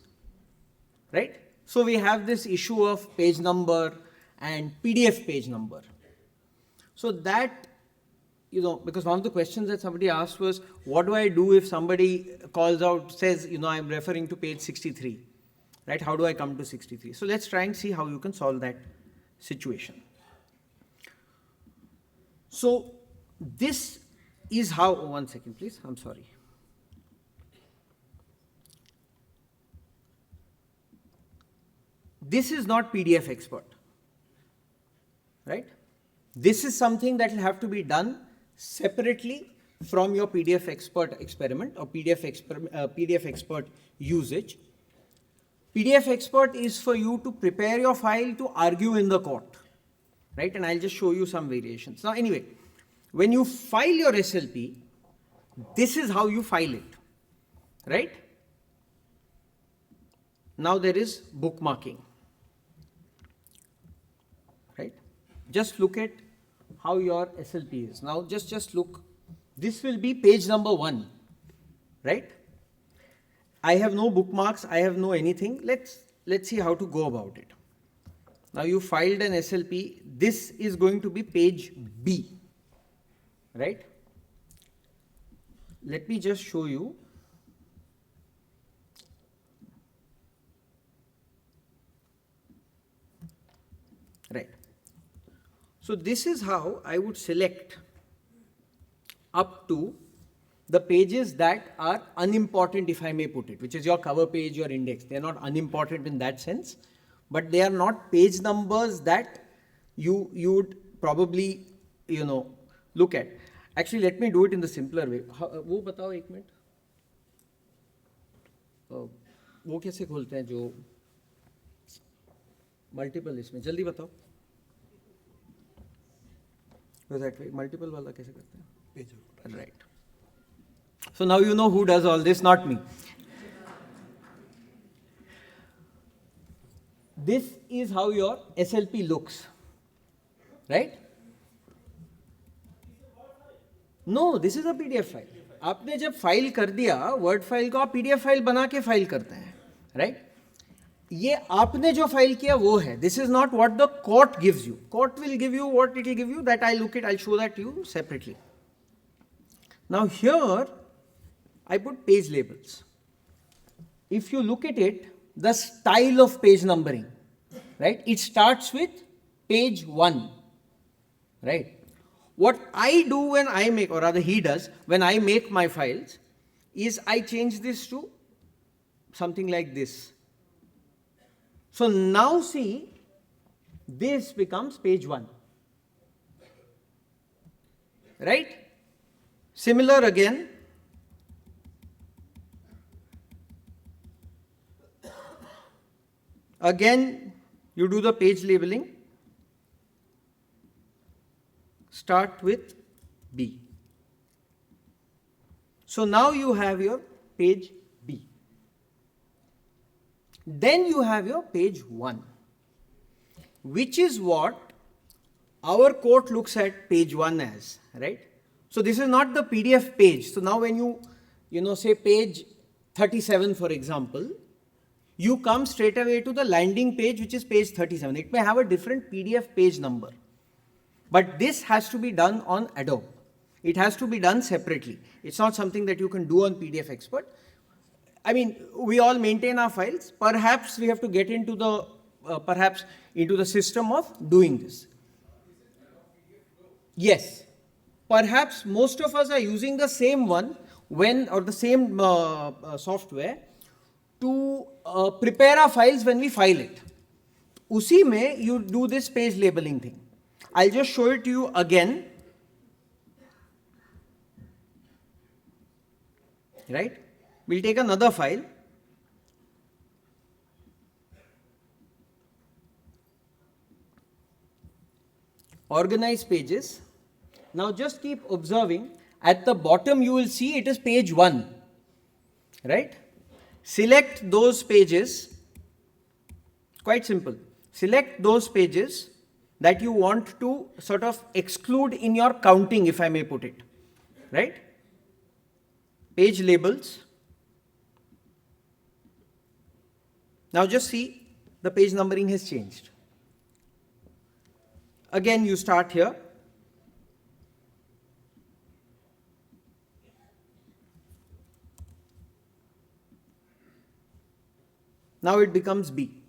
right? So we have this issue of page number and PDF page number. So that, because one of the questions that somebody asked was, what do I do if somebody calls out, says, I'm referring to page 63, right? How do I come to 63? So let's try and see how you can solve that situation. So this is how, one second please, I'm sorry. This is not PDFexpert, right? This is something that will have to be done separately from your PDFexpert experiment or PDFexpert usage. PDFexpert is for you to prepare your file to argue in the court, right? And I'll just show you some variations. Now, anyway, when you file your SLP, this is how you file it, right? Now there is bookmarking, right? Just look at how your SLP is. Now just look, this will be page number 1, right? I have no bookmarks, I have no anything. Let's see how to go about it. Now you filed an SLP, this is going to be page B, right? Let me just show you. Right. So this is how I would select up to the pages that are unimportant, if I may put it, which is your cover page, your index. They are not unimportant in that sense, but they are not page numbers that you would probably, look at. Actually, let me do it in the simpler way. वो बताओ एक minute. वो कैसे खोलते हैं जो multiple इसमें जल्दी बताओ. मल्टीपल वाला कैसे करते हैं? Right. So now you know who does all this, not me. This is how your SLP looks, right? No, this is a PDF file. आपने जब फाइल कर दिया वर्ड फाइल को, आप PDF फाइल बना के फाइल करते हैं, राइट? ये आपने जो फाइल किया वो है. This is not what the court gives you. Court will give you what it will give you. That I'll look at. I'll show that to you separately. Now here, I put page labels. If you look at it, the style of page numbering, right? It starts with page 1, right? What I do when I make, or rather he does, when I make my files, is I change this to something like this. So now see, this becomes page 1, right? Similar again. Again, you do the page labeling. Start with B. So now you have your page B. Then you have your page 1, which is what our court looks at page 1 as, right? So this is not the PDF page. So now when you say page 37, for example, you come straight away to the landing page, which is page 37. It may have a different PDF page number, but this has to be done on Adobe. It has to be done separately. It's not something that you can do on PDFexpert. I mean, we all maintain our files. Perhaps we have to get into the system of doing this. Yes. Perhaps most of us are using the same one or the same software to prepare our files when we file it. Usi mein you do this page labeling thing. I'll just show it to you again. Right? We'll take another file. Organize pages. Now just keep observing. At the bottom you will see it is page 1. Right? Select those pages. Quite simple. Select those pages that you want to sort of exclude in your counting, if I may put it. Right? Page labels. Now just see, the page numbering has changed. Again, you start here. Now it becomes B.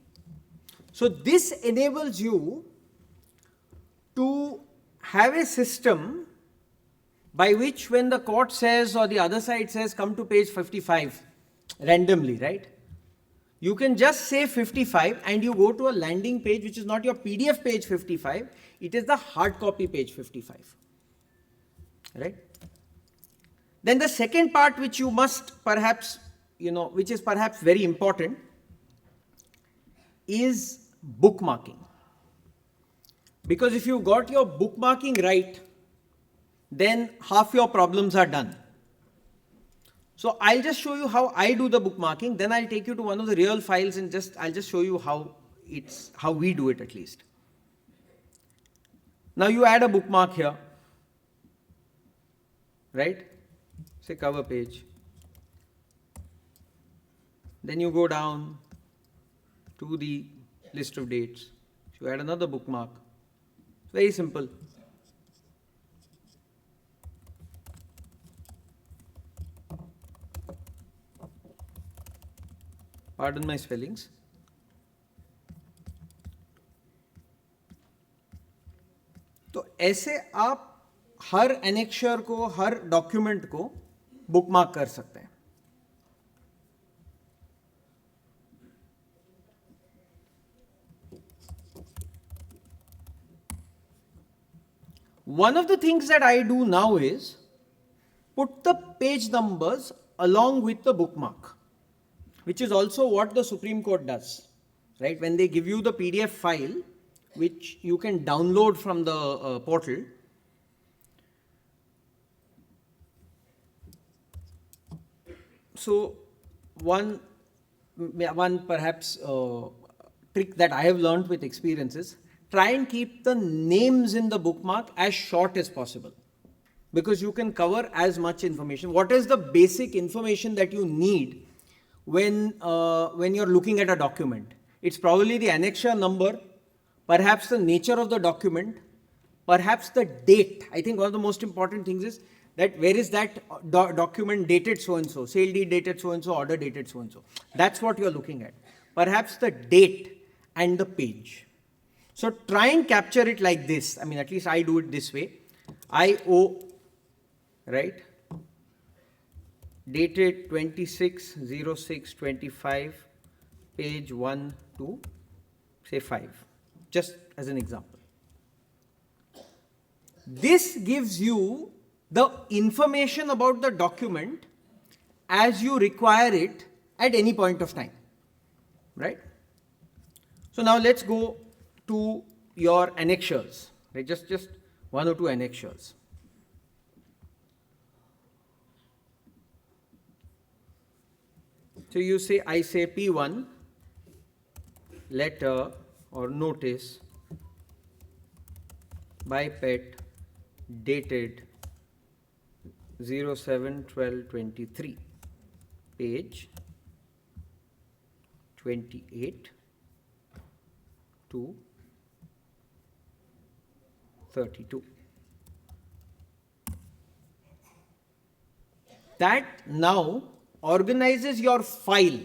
So this enables you to have a system by which when the court says or the other side says come to page 55 randomly, right? You can just say 55 and you go to a landing page which is not your PDF page 55, it is the hard copy page 55, right? Then the second part which you must perhaps, which is perhaps very important, is bookmarking. Because if you got your bookmarking right, then half your problems are done. So I'll just show you how I do the bookmarking, then I'll take you to one of the real files and I'll just show you how we do it at least. Now you add a bookmark here, right? Say cover page. Then you go down to the list of dates. You add another bookmark. Very simple. Pardon my spellings. तो ऐसे आप हर annexure को, हर document को bookmark कर सकते हैं. One of the things that I do now is put the page numbers along with the bookmark, which is also what the Supreme Court does, right? When they give you the PDF file, which you can download from the portal, so one perhaps trick that I have learned with experience is try and keep the names in the bookmark as short as possible, because you can cover as much information. What is the basic information that you need when you're looking at a document? It's probably the annexure number, perhaps the nature of the document, perhaps the date. I think one of the most important things is that where is that document dated so-and-so, sale deed dated so-and-so, order dated so-and-so. That's what you're looking at. Perhaps the date and the page. So try and capture it like this. I mean, at least I do it this way. IO, right? Dated 26/06/25, page 1 to say 5, just as an example. This gives you the information about the document as you require it at any point of time, right? So now let's go to your annexures, right? Just one or two annexures. So you say, I say P1, letter or notice by PET dated 07/12/23, page 28 to 32. That now organizes your file,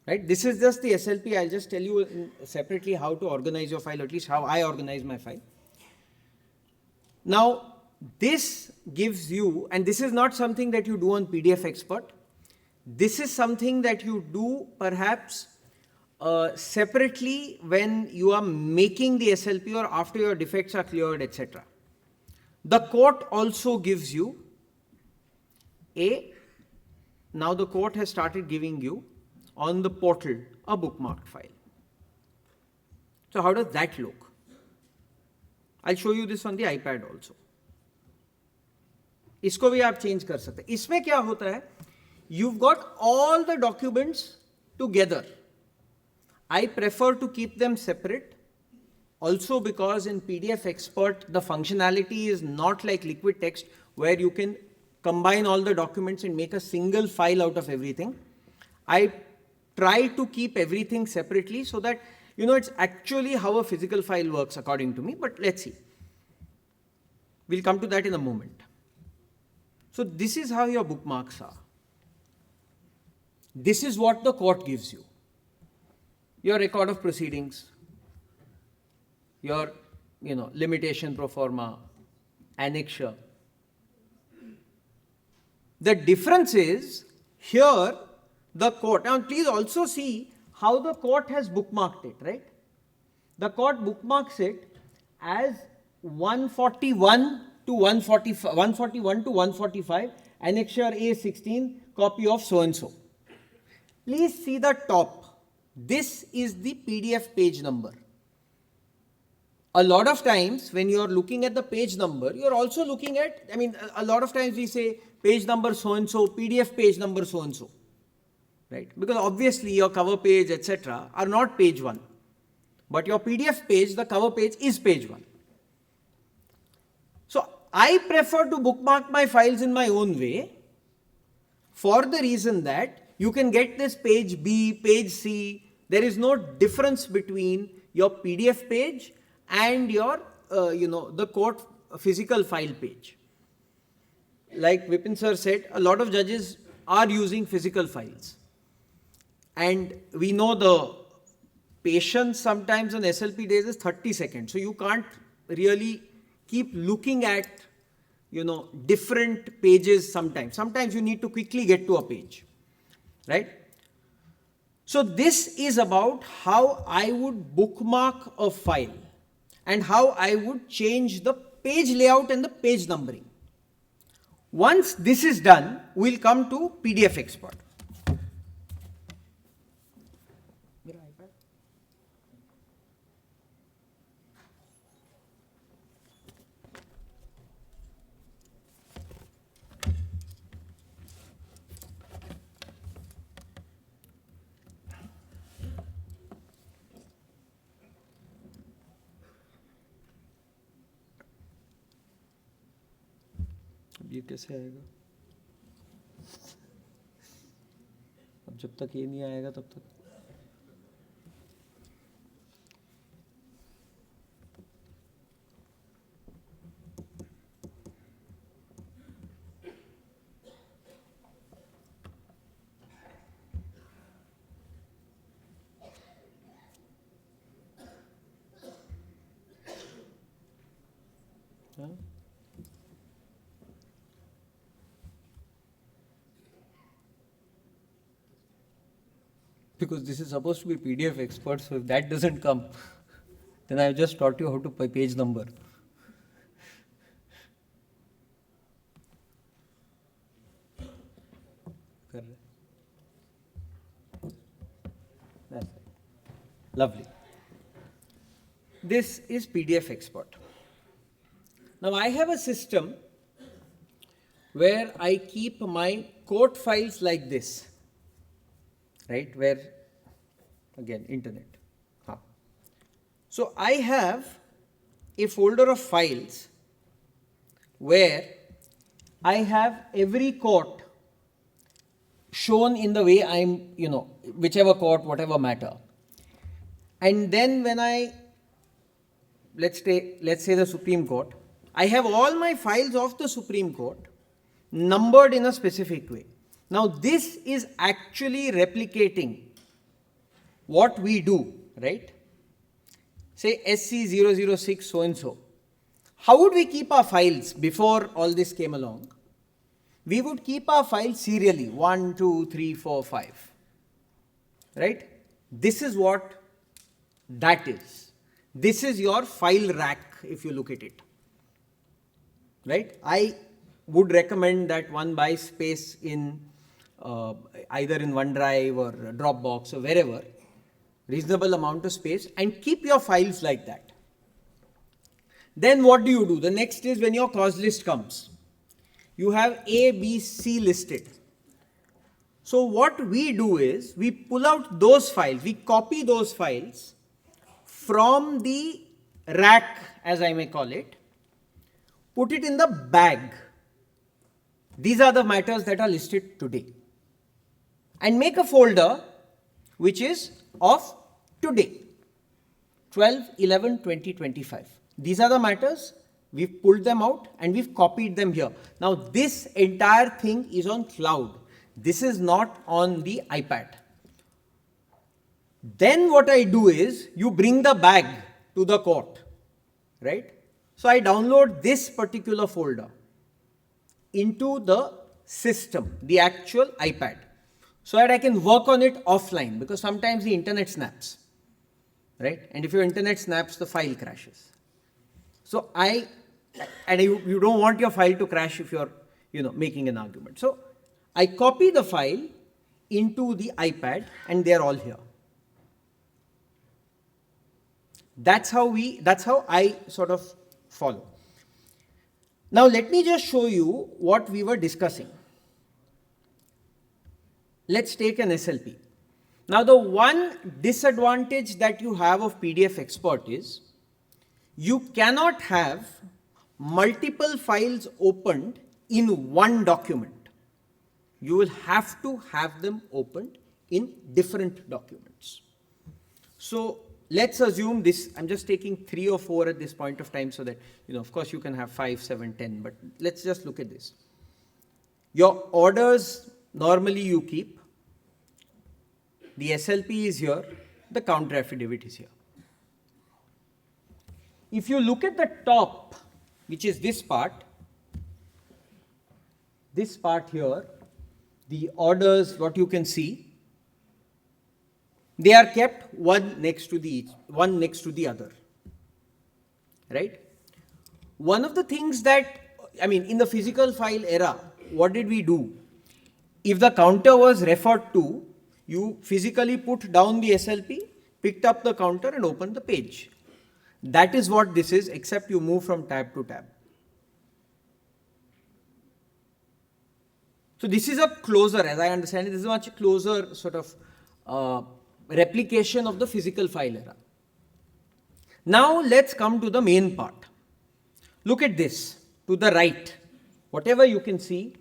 right? This is just the SLP. I'll just tell you separately how to organize your file, at least how I organize my file. Now, this gives you, and this is not something that you do on PDFexpert. This is something that you do perhaps separately when you are making the SLP or after your defects are cleared, etc. The court also gives you now the court has started giving you on the portal a bookmarked file. So how does that look? I'll show you this on the iPad also. इसको भी आप change कर सकते हैं. इसमें क्या होता है? You've got all the documents together. I prefer to keep them separate, also because in PDFexpert the functionality is not like Liquidtext where you can combine all the documents and make a single file out of everything. I try to keep everything separately so that, you know, it's actually how a physical file works according to me, but let's see. We'll come to that in a moment. So this is how your bookmarks are. This is what the court gives you. Your record of proceedings, your, limitation pro forma, annexure. The difference is here the court, now please also see how the court has bookmarked it, right? The court bookmarks it as 141 to 145, 141 to 145, annexure A16, copy of so-and-so. Please see the top. This is the PDF page number. A lot of times when you're looking at the page number, you're also looking at, a lot of times we say page number so-and-so, PDF page number so-and-so, right? Because obviously your cover page, etc. are not page 1. But your PDF page, the cover page is page 1. So I prefer to bookmark my files in my own way for the reason that you can get this page B, page C. There is no difference between your PDF page and your, the court physical file page. Like Vipin sir said, a lot of judges are using physical files. And we know the patience sometimes on SLP days is 30 seconds. So you can't really keep looking at different pages sometimes. Sometimes you need to quickly get to a page, right? So this is about how I would bookmark a file and how I would change the page layout and the page numbering. Once this is done, we'll come to PDFexpert. ये कैसे आएगा? अब जब तक ये नहीं आएगा तब तक because this is supposed to be PDFexpert, so if that doesn't come, then I've just taught you how to page number. That's it. Lovely. This is PDFexpert. Now I have a system where I keep my code files like this, right, where again internet. So I have a folder of files where I have every court shown in the way I'm, whichever court, whatever matter. And then when I, let's say the Supreme Court, I have all my files of the Supreme Court numbered in a specific way. Now this is actually replicating what we do, right? Say SC006 so and so. How would we keep our files before all this came along? We would keep our files serially, 1, 2, 3, 4, 5, right? This is what that is. This is your file rack if you look at it, right? I would recommend that one buys space in either in OneDrive or Dropbox or wherever, reasonable amount of space, and keep your files like that. Then what do? The next is when your cause list comes. You have A, B, C listed. So what we do is we pull out those files, we copy those files from the rack, as I may call it, put it in the bag. These are the matters that are listed today. And make a folder which is of today, 12/11/2025. These are the matters, we've pulled them out and we've copied them here. Now this entire thing is on cloud. This is not on the iPad. Then what I do is, you bring the bag to the court, right? So I download this particular folder into the system, the actual iPad, so that I can work on it offline, because sometimes the internet snaps, right? And if your internet snaps, the file crashes. So you don't want your file to crash if you're, making an argument. So I copy the file into the iPad and they're all here. That's how I sort of follow. Now let me just show you what we were discussing. Let's take an SLP. Now the one disadvantage that you have of PDFexpert is you cannot have multiple files opened in one document. You will have to have them opened in different documents. So let's assume this, I'm just taking 3 or 4 at this point of time so that, of course you can have 5, 7, 10, but let's just look at this. Your orders, normally you keep. The SLP is here, the counter affidavit is here. If you look at the top, which is this part, this part here, the orders, what you can see, they are kept one next to the other, right? One of the things that, I mean, in the physical file era, what did we do? If the counter was referred to, you physically put down the SLP, picked up the counter and opened the page. That is what this is, except you move from tab to tab. So this is a closer, as I understand it, this is a much closer sort of replication of the physical file era. Now let's come to the main part. Look at this, to the right, whatever you can see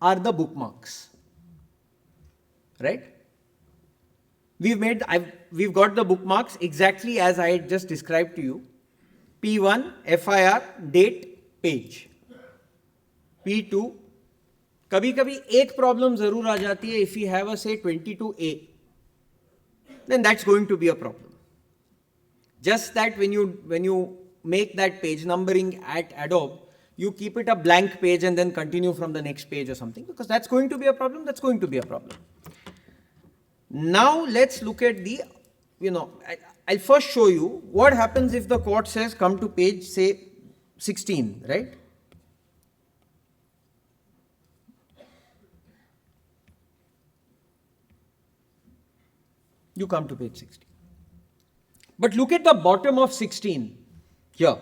are the bookmarks, right? We've got the bookmarks exactly as I had just described to you. P1, FIR, date, page. P2, कभी-कभी एक problem जरूर आ जाती है, if you have a say 22A, then that's going to be a problem. Just that when you make that page numbering at Adobe, you keep it a blank page and then continue from the next page or something, because that's going to be a problem, that's going to be a problem. Now let's look at the, I'll first show you what happens if the court says come to page, say, 16, right? You come to page 16. But look at the bottom of 16 here.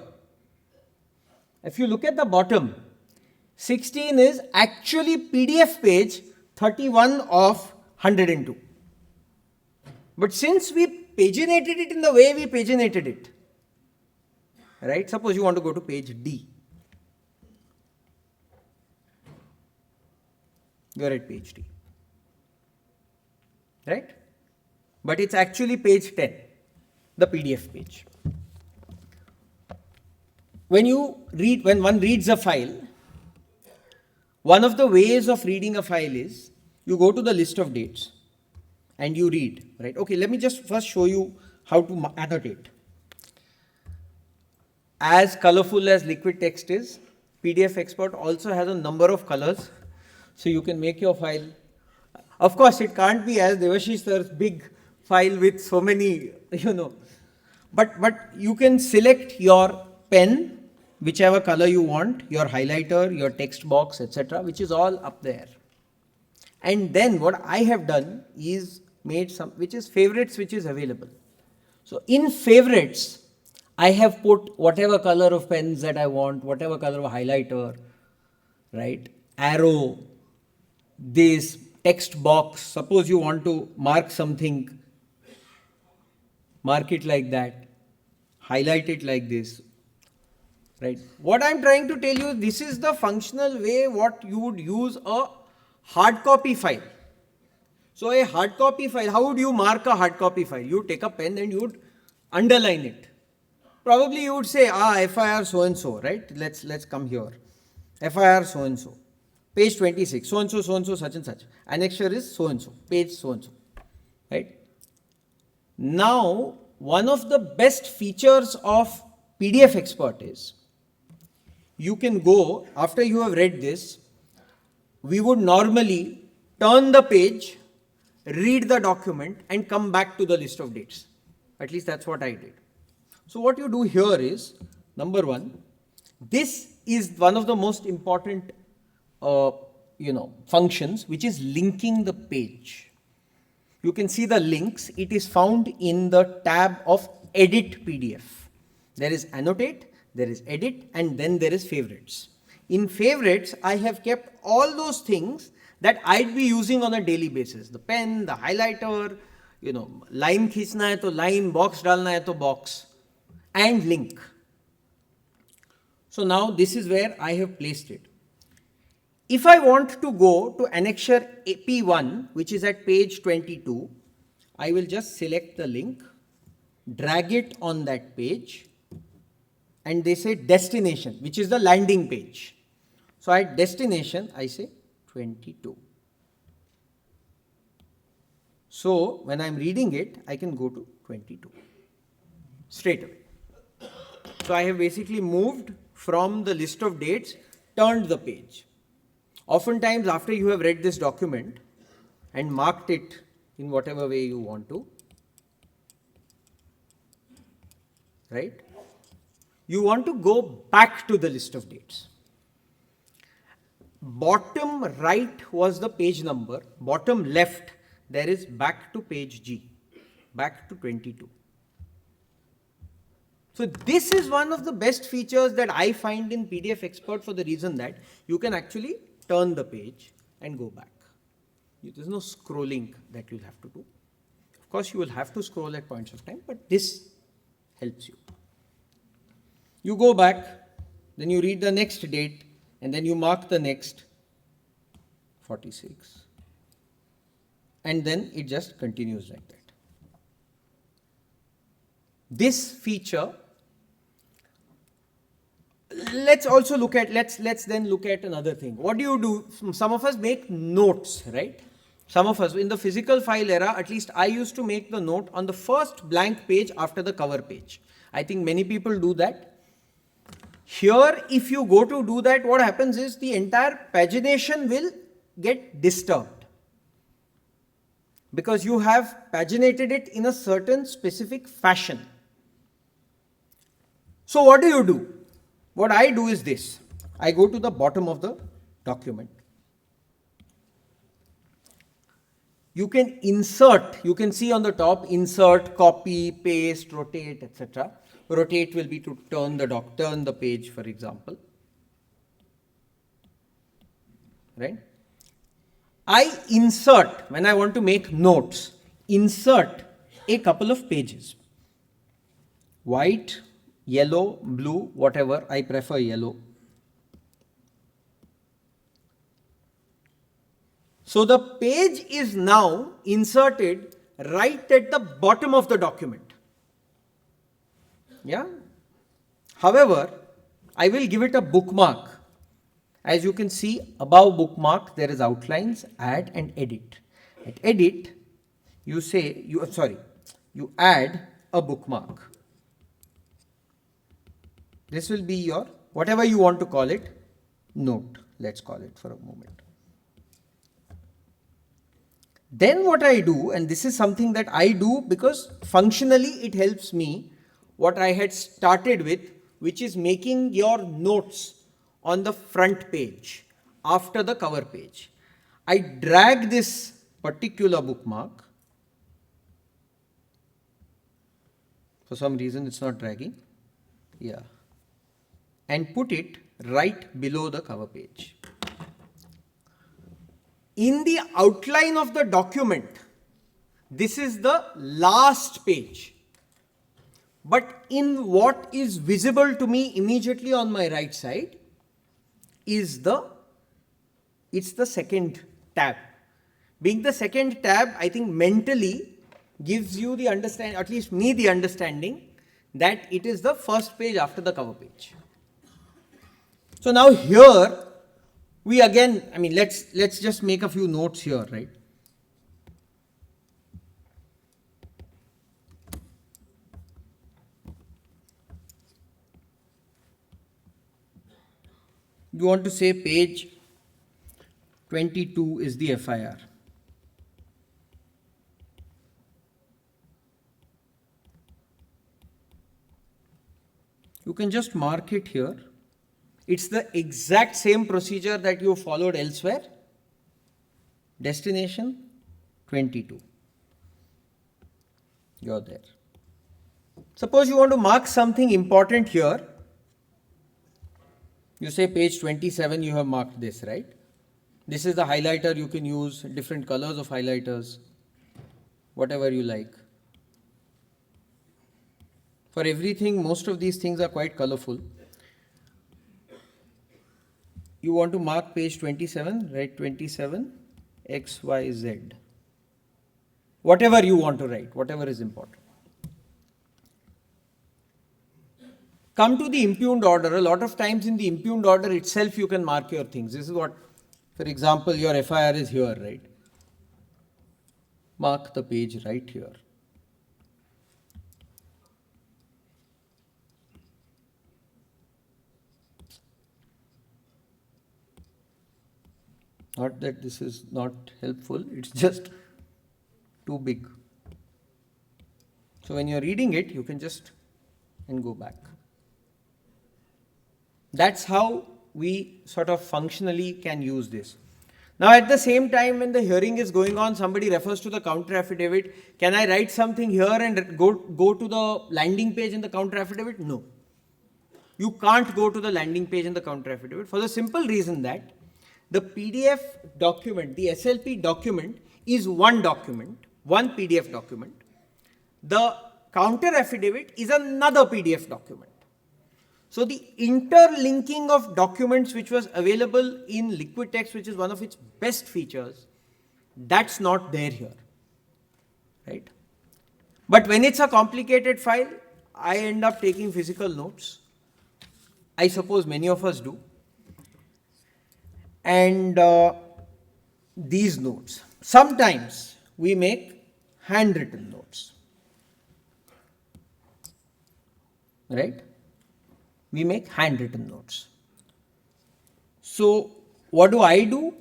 If you look at the bottom, 16 is actually PDF page 31 of 102. But since we paginated it in the way we paginated it, right? Suppose you want to go to page D. You are at page D, right? But it's actually page 10, the PDF page. When one reads a file, one of the ways of reading a file is you go to the list of dates and you read, right? Okay, let me just first show you how to annotate. As colorful as Liquidtext is, PDFexpert also has a number of colors, so you can make your file. Of course, it can't be as Devashish sir's big file with so many, but you can select your pen, whichever color you want, your highlighter, your text box, etc., which is all up there. And then what I have done is made some, which is favorites, which is available. So in favorites, I have put whatever color of pens that I want, whatever color of highlighter, right? Arrow, this text box. Suppose you want to mark something, mark it like that, highlight it like this, right? What I'm trying to tell you, this is the functional way what you would use a hard copy file. So a hard copy file, how would you mark a hard copy file? You take a pen and you would underline it. Probably you would say, FIR so and so, right? Let's come here. FIR so and so. Page 26, so and so, such and such. Annexure is so and so, page so and so, right? Now, one of the best features of PDFexpert is you can go, after you have read this, we would normally turn the page, read the document and come back to the list of dates. At least that's what I did. So what you do here is, number one, this is one of the most important functions, which is linking the page. You can see the links. It is found in the tab of Edit PDF. There is Annotate, there is Edit, and then there is Favorites. In Favorites, I have kept all those things that I'd be using on a daily basis. The pen, the highlighter, line खींचना है तो line, box डालना है तो box, and link. So now this is where I have placed it. If I want to go to annexure P1, which is at page 22, I will just select the link, drag it on that page, and they say destination, which is the landing page. So at destination, I say 22. So when I'm reading it, I can go to 22 straight away. So I have basically moved from the list of dates, turned the page. Oftentimes, after you have read this document and marked it in whatever way you want to, right? You want to go back to the list of dates. Bottom right was the page number, bottom left there is back to page G, back to 22. So this is one of the best features that I find in PDFexpert for the reason that you can actually turn the page and go back. There's no scrolling that you'll have to do. Of course, you will have to scroll at points of time, but this helps you. You go back, then you read the next date, and then you mark the next 46. And then it just continues like that. This feature, let's also look at, let's then look at another thing. What do? Some of us make notes, right? Some of us, in the physical file era, at least I used to make the note on the first blank page after the cover page. I think many people do that. Here, if you go to do that, what happens is the entire pagination will get disturbed, because you have paginated it in a certain specific fashion. So what do? What I do is this. I go to the bottom of the document. You can insert, you can see on the top, insert, copy, paste, rotate, etc. Rotate will be to turn the page, for example. Right? I insert, when I want to make notes, insert a couple of pages. White, yellow, blue, whatever, I prefer yellow. So the page is now inserted right at the bottom of the document. Yeah. However, I will give it a bookmark. As you can see, above bookmark there is outlines, add and edit. At edit, you add a bookmark. This will be your, whatever you want to call it, note. Let's call it for a moment. Then what I do, and this is something that I do because functionally it helps me, what I had started with, which is making your notes on the front page after the cover page. I drag this particular bookmark. For some reason it's not dragging. Yeah. And put it right below the cover page. In the outline of the document, this is the last page. But in what is visible to me immediately on my right side is it's the second tab. Being the second tab, I think mentally gives you the understanding, at least me the understanding, that it is the first page after the cover page. So now here, we again, let's just make a few notes here, right? You want to say page 22 is the FIR. You can just mark it here. It's the exact same procedure that you followed elsewhere. Destination 22. You're there. Suppose you want to mark something important here. You say page 27, you have marked this, right? This is the highlighter. You can use different colors of highlighters, whatever you like. For everything, most of these things are quite colorful. You want to mark page 27, write 27, X, Y, Z. Whatever you want to write, whatever is important. Come to the impugned order. A lot of times in the impugned order itself you can mark your things. This is what, for example, your FIR is here, right? Mark the page right here. Not that this is not helpful, it's just too big. So when you're reading it, you can just and go back. That's how we sort of functionally can use this. Now at the same time, when the hearing is going on, somebody refers to the counter affidavit. Can I write something here and go to the landing page in the counter affidavit? No. You can't go to the landing page in the counter affidavit for the simple reason that the PDF document, the SLP document is one document, one PDF document. The counter affidavit is another PDF document. So the interlinking of documents which was available in Liquidtext, which is one of its best features, that's not there here, right? But when it's a complicated file, I end up taking physical notes. I suppose many of us do. And these notes, sometimes we make handwritten notes, right? We make handwritten notes. So what do?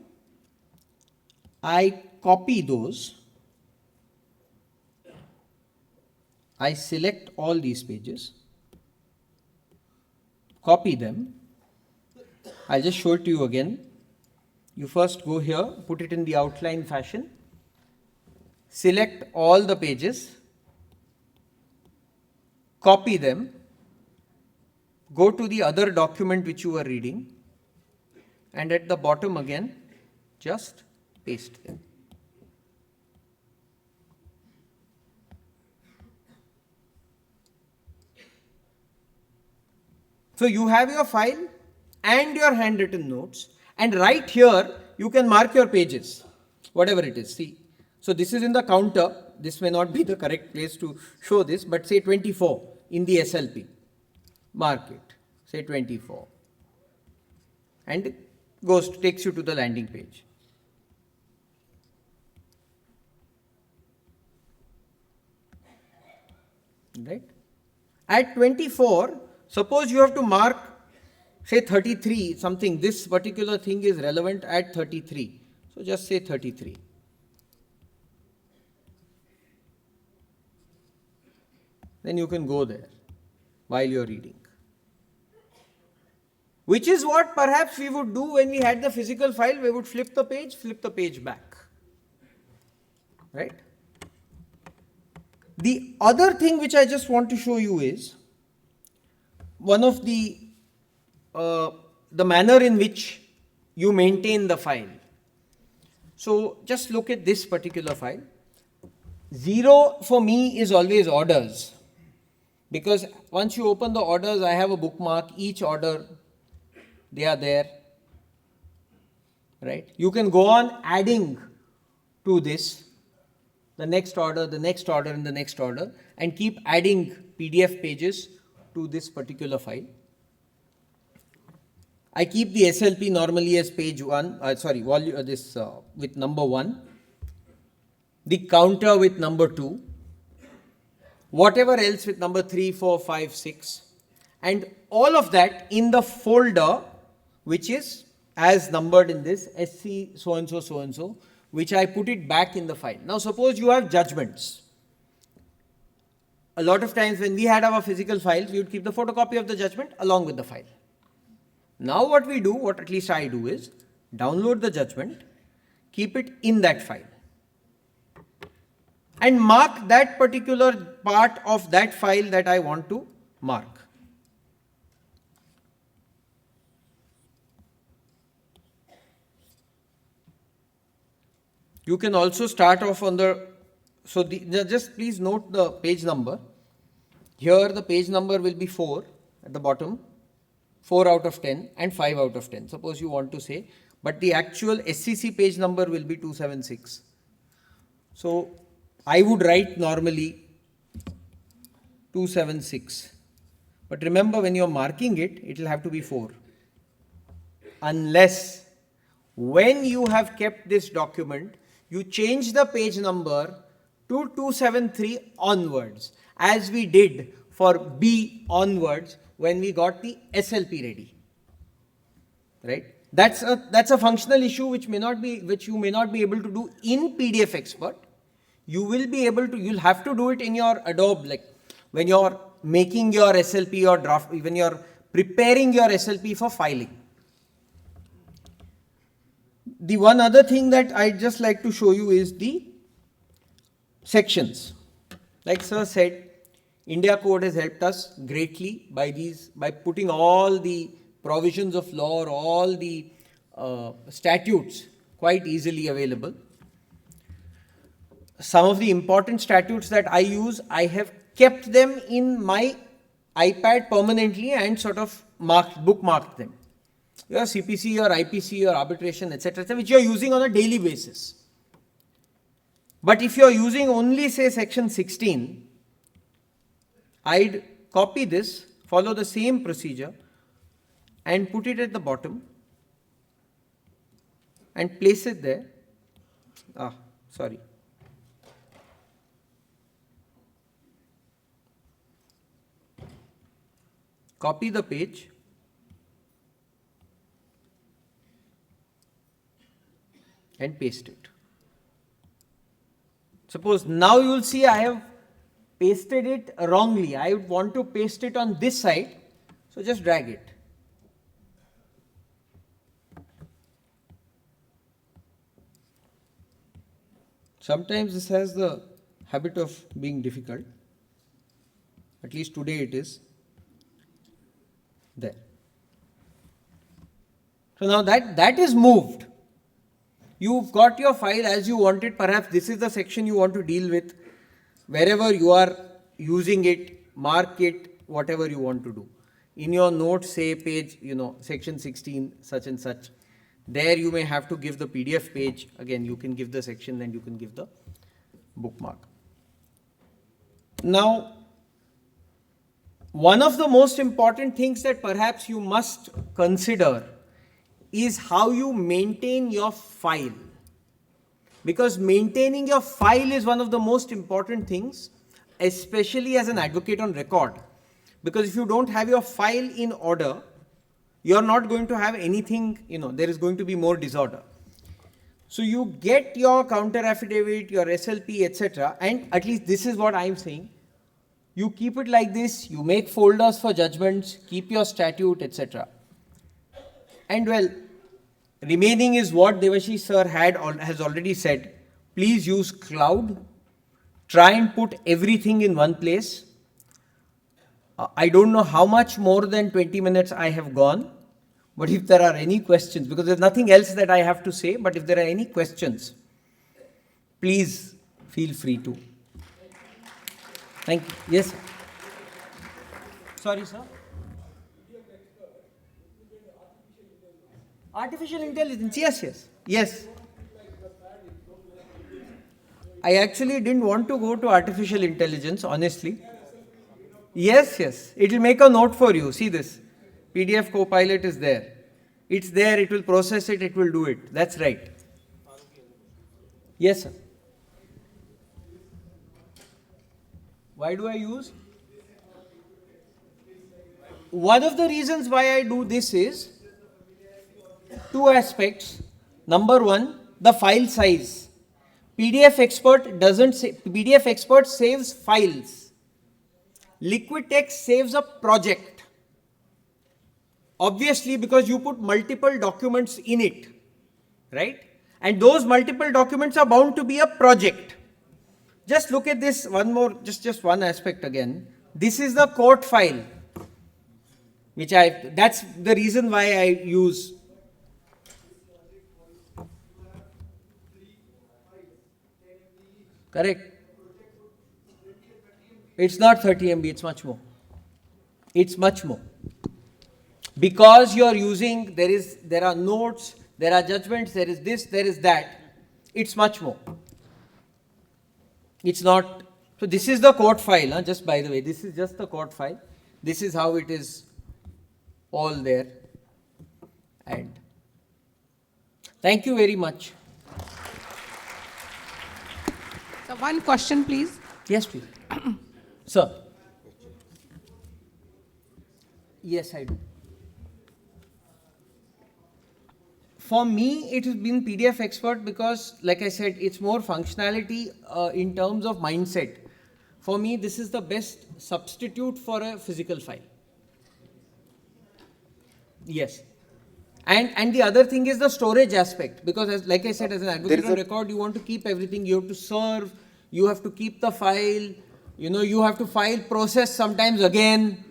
I copy those. I select all these pages, copy them. I'll just show it to you again. You first go here, put it in the outline fashion, select all the pages, copy them, go to the other document which you were reading, and at the bottom again, just paste them. So you have your file and your handwritten notes, and right here you can mark your pages, whatever it is. See, so this is in the counter. This may not be the correct place to show this, but say 24 in the SLP. Mark it, say 24, and it takes you to the landing page. Right? At 24, suppose you have to mark, say 33, something, this particular thing is relevant at 33. So just say 33. Then you can go there while you're reading. Which is what perhaps we would do when we had the physical file. We would flip the page back. Right? The other thing which I just want to show you is one of the manner in which you maintain the file. So just look at this particular file. 0 for me is always orders, because once you open the orders, I have a bookmark, each order, they are there, right? You can go on adding to this, the next order, and the next order, and keep adding PDF pages to this particular file. I keep the SLP normally as page 1, with number 1, the counter with number 2, whatever else with number 3, 4, 5, 6, and all of that in the folder which is as numbered in this SC so and so, which I put it back in the file. Now suppose you have judgments. A lot of times when we had our physical files, we would keep the photocopy of the judgment along with the file. Now what we do, what at least I do, is download the judgment, keep it in that file, and mark that particular part of that file that I want to mark. You can also start off on the, just please note the page number. Here the page number will be 4 at the bottom, 4 out of 10 and 5 out of 10. Suppose you want to say, but the actual SCC page number will be 276. So I would write normally 276. But remember, when you're marking it, it will have to be 4. Unless when you have kept this document, you change the page number to 273 onwards, as we did for B onwards when we got the SLP ready. Right? That's a functional issue which you may not be able to do in PDFexpert. You will be able to, you'll have to do it in your Adobe, like when you're making your SLP or draft, when you're preparing your SLP for filing. The one other thing that I'd just like to show you is the sections. Like sir said, India Code has helped us greatly by putting all the provisions of law or all the statutes quite easily available. Some of the important statutes that I use, I have kept them in my iPad permanently and sort of bookmarked them. Your CPC, your IPC, your arbitration, etc., which you are using on a daily basis. But if you are using only say section 16, I'd copy this, follow the same procedure and put it at the bottom and place it there. Sorry. Copy the page and paste it. Suppose now you will see I have pasted it wrongly. I would want to paste it on this side, so just drag it. Sometimes this has the habit of being difficult. At least today it is. There. So now that is moved. You've got your file as you want it. Perhaps this is the section you want to deal with. Wherever you are using it, mark it, whatever you want to do. In your notes, say page, section 16, such and such. There you may have to give the PDF page. Again, you can give the section and you can give the bookmark. Now, one of the most important things that perhaps you must consider is how you maintain your file. Because maintaining your file is one of the most important things, especially as an advocate on record. Because if you don't have your file in order, you're not going to have anything, there is going to be more disorder. So you get your counter affidavit, your SLP, etc. And at least this is what I'm saying. You keep it like this, you make folders for judgments, keep your statute, etc. And well, remaining is what Devashish sir has already said. Please use cloud. Try and put everything in one place. I don't know how much more than 20 minutes I have gone, but if there are any questions, because there's nothing else that I have to say, but if there are any questions, please feel free to. Thank you. Yes, sir. Sorry, sir. Artificial intelligence, yes. I actually didn't want to go to artificial intelligence, honestly. Yes, it will make a note for you. See this. PDF Copilot is there. It's there, it will process it, it will do it. That's right. Yes, sir. Why do I use? One of the reasons why I do this is two aspects. Number one, the file size. PDFexpert saves files. Liquidtext saves a project. Obviously, because you put multiple documents in it, right? And those multiple documents are bound to be a project. Just look at this one more, just one aspect again. This is the court file, that's the reason why I use. Correct. It's not 30 MB, it's much more. It's much more. Because you are using, there are notes, there are judgments, there is this, there is that. It's much more. It's not. So this is the court file, just by the way. This is just the court file. This is how it is all there. And thank you very much. So one question, please. Yes, please. Sir. Yes, I do. For me, it has been PDFexpert because, like I said, it's more functionality in terms of mindset. For me, this is the best substitute for a physical file. Yes. And the other thing is the storage aspect, because as, like I said, as an advocate on record, you want to keep everything, you have to serve, you have to keep the file, you know, you have to file process sometimes again,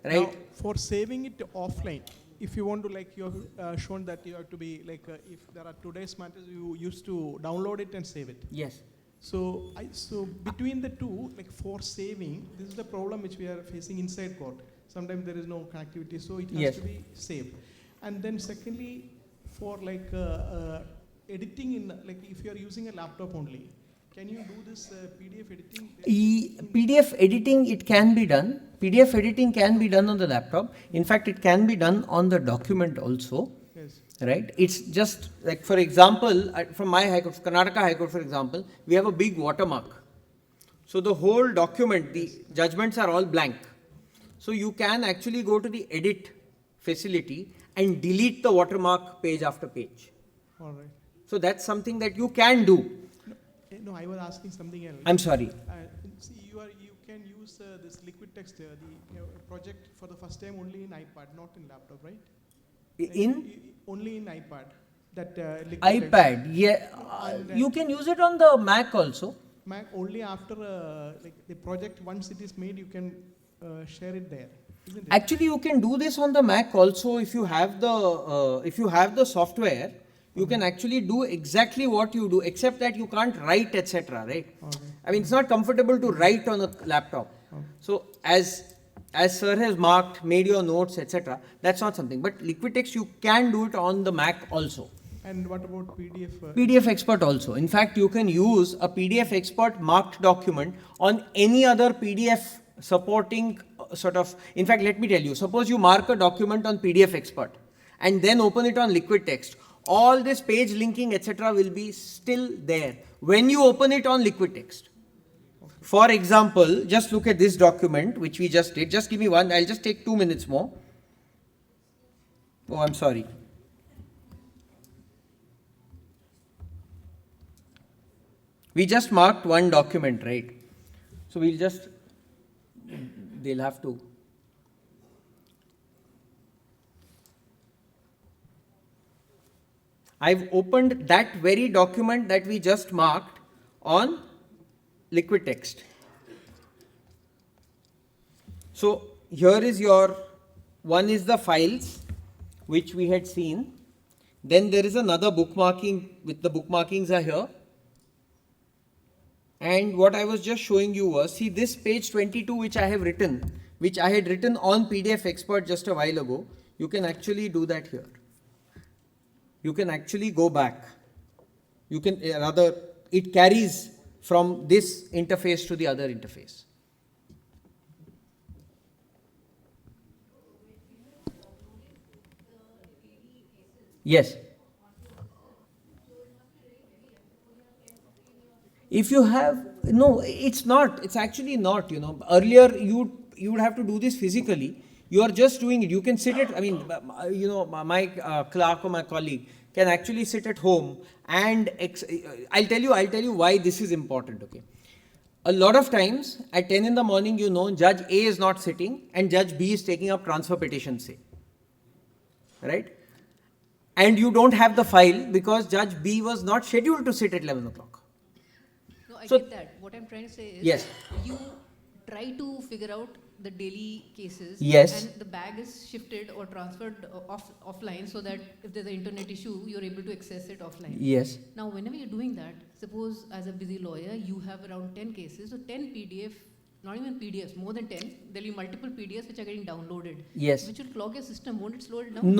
right? Now, for saving it offline, if you want to, like you have shown that you have to be like, if there are today's matters, you used to download it and save it. Yes. So, so between the two, like for saving, this is the problem which we are facing inside code. Sometimes there is no connectivity, so it has to be saved. And then secondly, for like editing in, like if you are using a laptop only, can you do this PDF editing? PDF editing, it can be done. PDF editing can be done on the laptop. In fact, it can be done on the document also. Yes. Right? It's just like, for example, from my High Court, Karnataka High Court, for example, we have a big watermark. So the whole document, the judgments are all blank. So you can actually go to the edit facility and delete the watermark page after page. All right. So that's something that you can do. No, I was asking something else. I'm sorry. See, you can use this Liquidtext, the project for the first time only in iPad, not in laptop, right? Only in iPad. That iPad, yeah. You can use it on the Mac also. Mac only after like the project, once it is made, you can share it there. Isn't it? Actually, you can do this on the Mac also if you have the software. You can actually do exactly what you do, except that you can't write, etc. Right? Okay. I mean, it's not comfortable to write on a laptop. Okay. So as Sir has marked, made your notes, etc. That's not something. But Liquidtext, you can do it on the Mac also. And what about PDF? PDFexpert also. In fact, you can use a PDFexpert marked document on any other PDF supporting sort of. In fact, let me tell you. Suppose you mark a document on PDFexpert and then open it on Liquidtext. All this page linking, etc. will be still there when you open it on Liquidtext. Okay. For example, just look at this document which we just did. Just give me one. I'll just take 2 minutes more. Oh, I'm sorry. We just marked one document, right? So we'll just, they'll have to. I've opened that very document that we just marked on Liquidtext. So here is one is the files which we had seen. Then there is another bookmarking, with the bookmarkings are here. And what I was just showing you was, see this page 22 which I have written, which I had written on PDFexpert just a while ago, you can actually do that here. You can actually go back. You can rather, it carries from this interface to the other interface. Yes. If you have, no, it's not. It's actually not, you know. Earlier, you would have to do this physically. You are just doing it. You can sit at, I mean, you know, my clerk or my colleague can actually sit at home and, I'll tell you why this is important, okay. A lot of times, at 10 in the morning, you know, Judge A is not sitting and Judge B is taking up transfer petition, say. Right? And you don't have the file because Judge B was not scheduled to sit at 11 o'clock. No, I get that. What I'm trying to say is, yes, you try to figure out the daily cases, yes, and the bag is shifted or transferred offline so that if there's an internet issue, you're able to access it offline. Yes. Now, whenever you're doing that, suppose as a busy lawyer, you have around 10 cases, so 10 PDF, not even PDFs, more than 10, there'll be multiple PDFs which are getting downloaded. Yes. Which will clog your system. Won't it slow it down?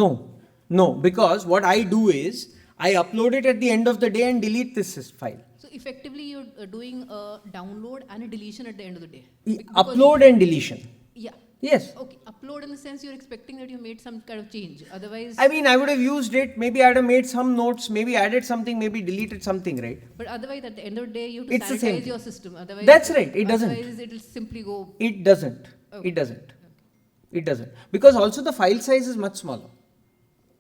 No, because what I do is, I upload it at the end of the day and delete this file. So effectively, you're doing a download and a deletion at the end of the day. Upload and deletion. Yeah. Yes. Okay. Upload in the sense you're expecting that you made some kind of change. Otherwise. I mean, I would have used it. Maybe I'd have made some notes. Maybe added something. Maybe deleted something. Right. But otherwise, at the end of the day, you have to it's sanitize your system. Otherwise, that's right. It doesn't. Otherwise, it'll simply go. It doesn't. Okay. It doesn't. Okay. It doesn't. Because also the file size is much smaller.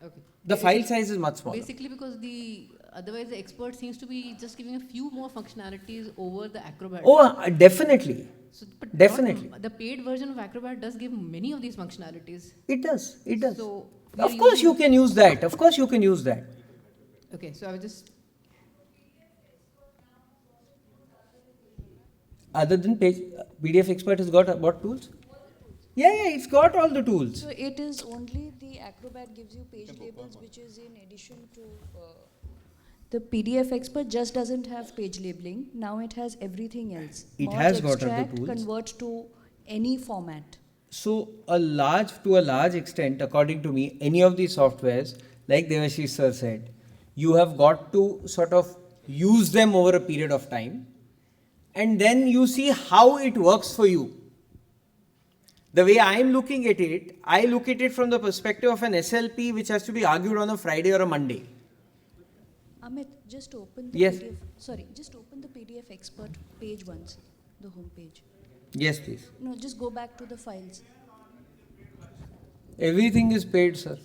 Okay. The file size is much smaller. Basically because otherwise the expert seems to be just giving a few more functionalities over the Acrobat. Oh, definitely. So, but Definitely. the paid version of Acrobat does give many of these functionalities. It does. It does. So Of course you can use that. Of course you can use that. Okay, so I was just... Other than PDFexpert has got what tools? Yeah, it's got all the tools. So it is only the Acrobat gives you page labels, which is in addition to the PDFexpert just doesn't have page labeling. Now it has everything else. It Merge, has got other extract, tools. convert to any format. So to a large extent, according to me, any of these softwares, like Devashish sir said, you have got to sort of use them over a period of time, and then you see how it works for you. The way I am looking at it, I look at it from the perspective of an SLP which has to be argued on a Friday or a Monday. Amit, just open the Yes. just open the PDFexpert page once, the home page. Yes, please. No, just go back to the files. Everything is paid, sir.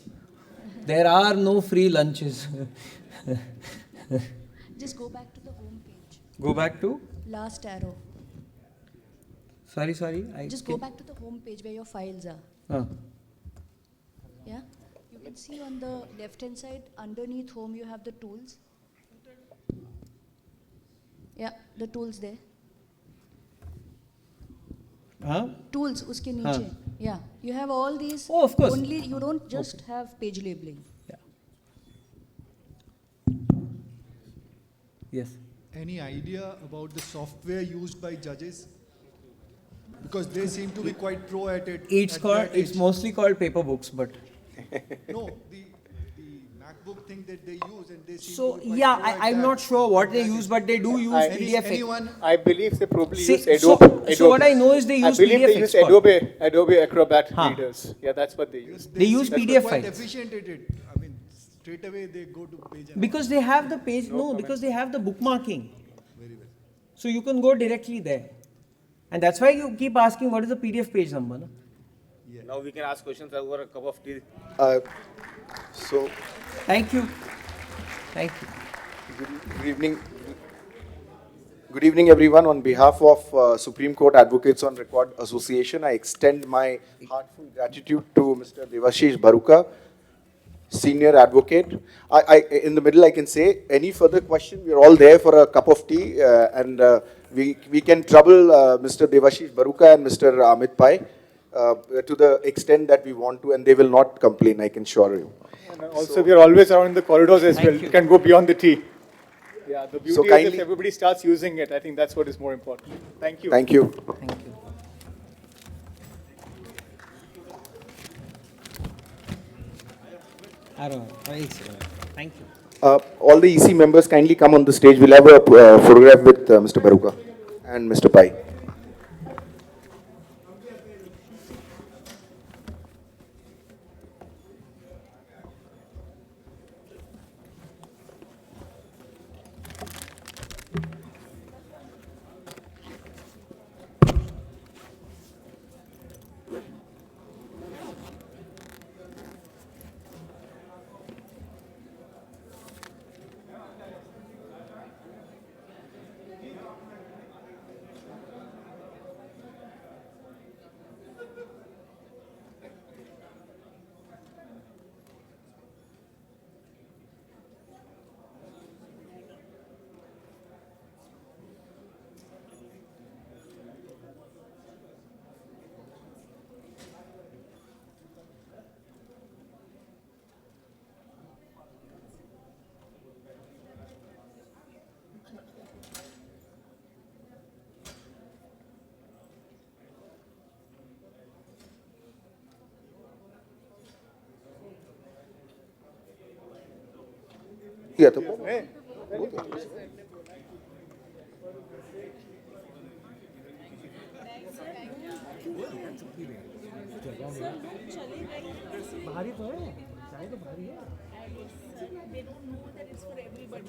There are no free lunches. Just go back to the home page. Go back to? Last arrow. Sorry. Just go back to the home page where your files are. Yeah? You can see on the left hand side, underneath home, you have the tools. Yeah, the tools there. Tools, uske niche. Yeah, you have all these. Oh, of course. Only you don't just have page labeling. Yes. Any idea about the software used by judges? Because they seem to be quite pro at it. It's mostly called paper books, but. No, the MacBook thing that they use, and they seem So to be quite yeah, pro at I'm that. not sure what they use, but they do use PDF. I believe they probably See, use Adobe. so what I know is they use I believe they use PDFexpert. Adobe Acrobat readers. Yeah, that's what they use. They use seem to be PDF quite files. efficient at it. I mean, straight away they go to page. And Because they have the page, because they have the bookmarking. Very well. So you can go directly there. And that's why you keep asking what is the PDF page number. No? Yeah. Now we can ask questions over a cup of tea. Thank you. Good evening. Good evening, everyone. On behalf of Supreme Court Advocates on Record Association, I extend my heartfelt gratitude to Mr. Devashish Bharuka, Senior Advocate. In the middle, I can say, any further question, we're all there for a cup of tea, and we can trouble Mr. Devashish Bharuka and Mr. Amit Pai to the extent that we want to, and they will not complain, I can assure you. And also, we are always around in the corridors as well. You can go beyond the tea. Yeah, the beauty is if everybody starts using it, I think that's what is more important. Thank you. Thank you. Thank you. I don't know. Thank you. All the EC members kindly come on the stage. We'll have a photograph with Mr. Bharuka and Mr. Pai. Yeah, They don't know that it's for everybody.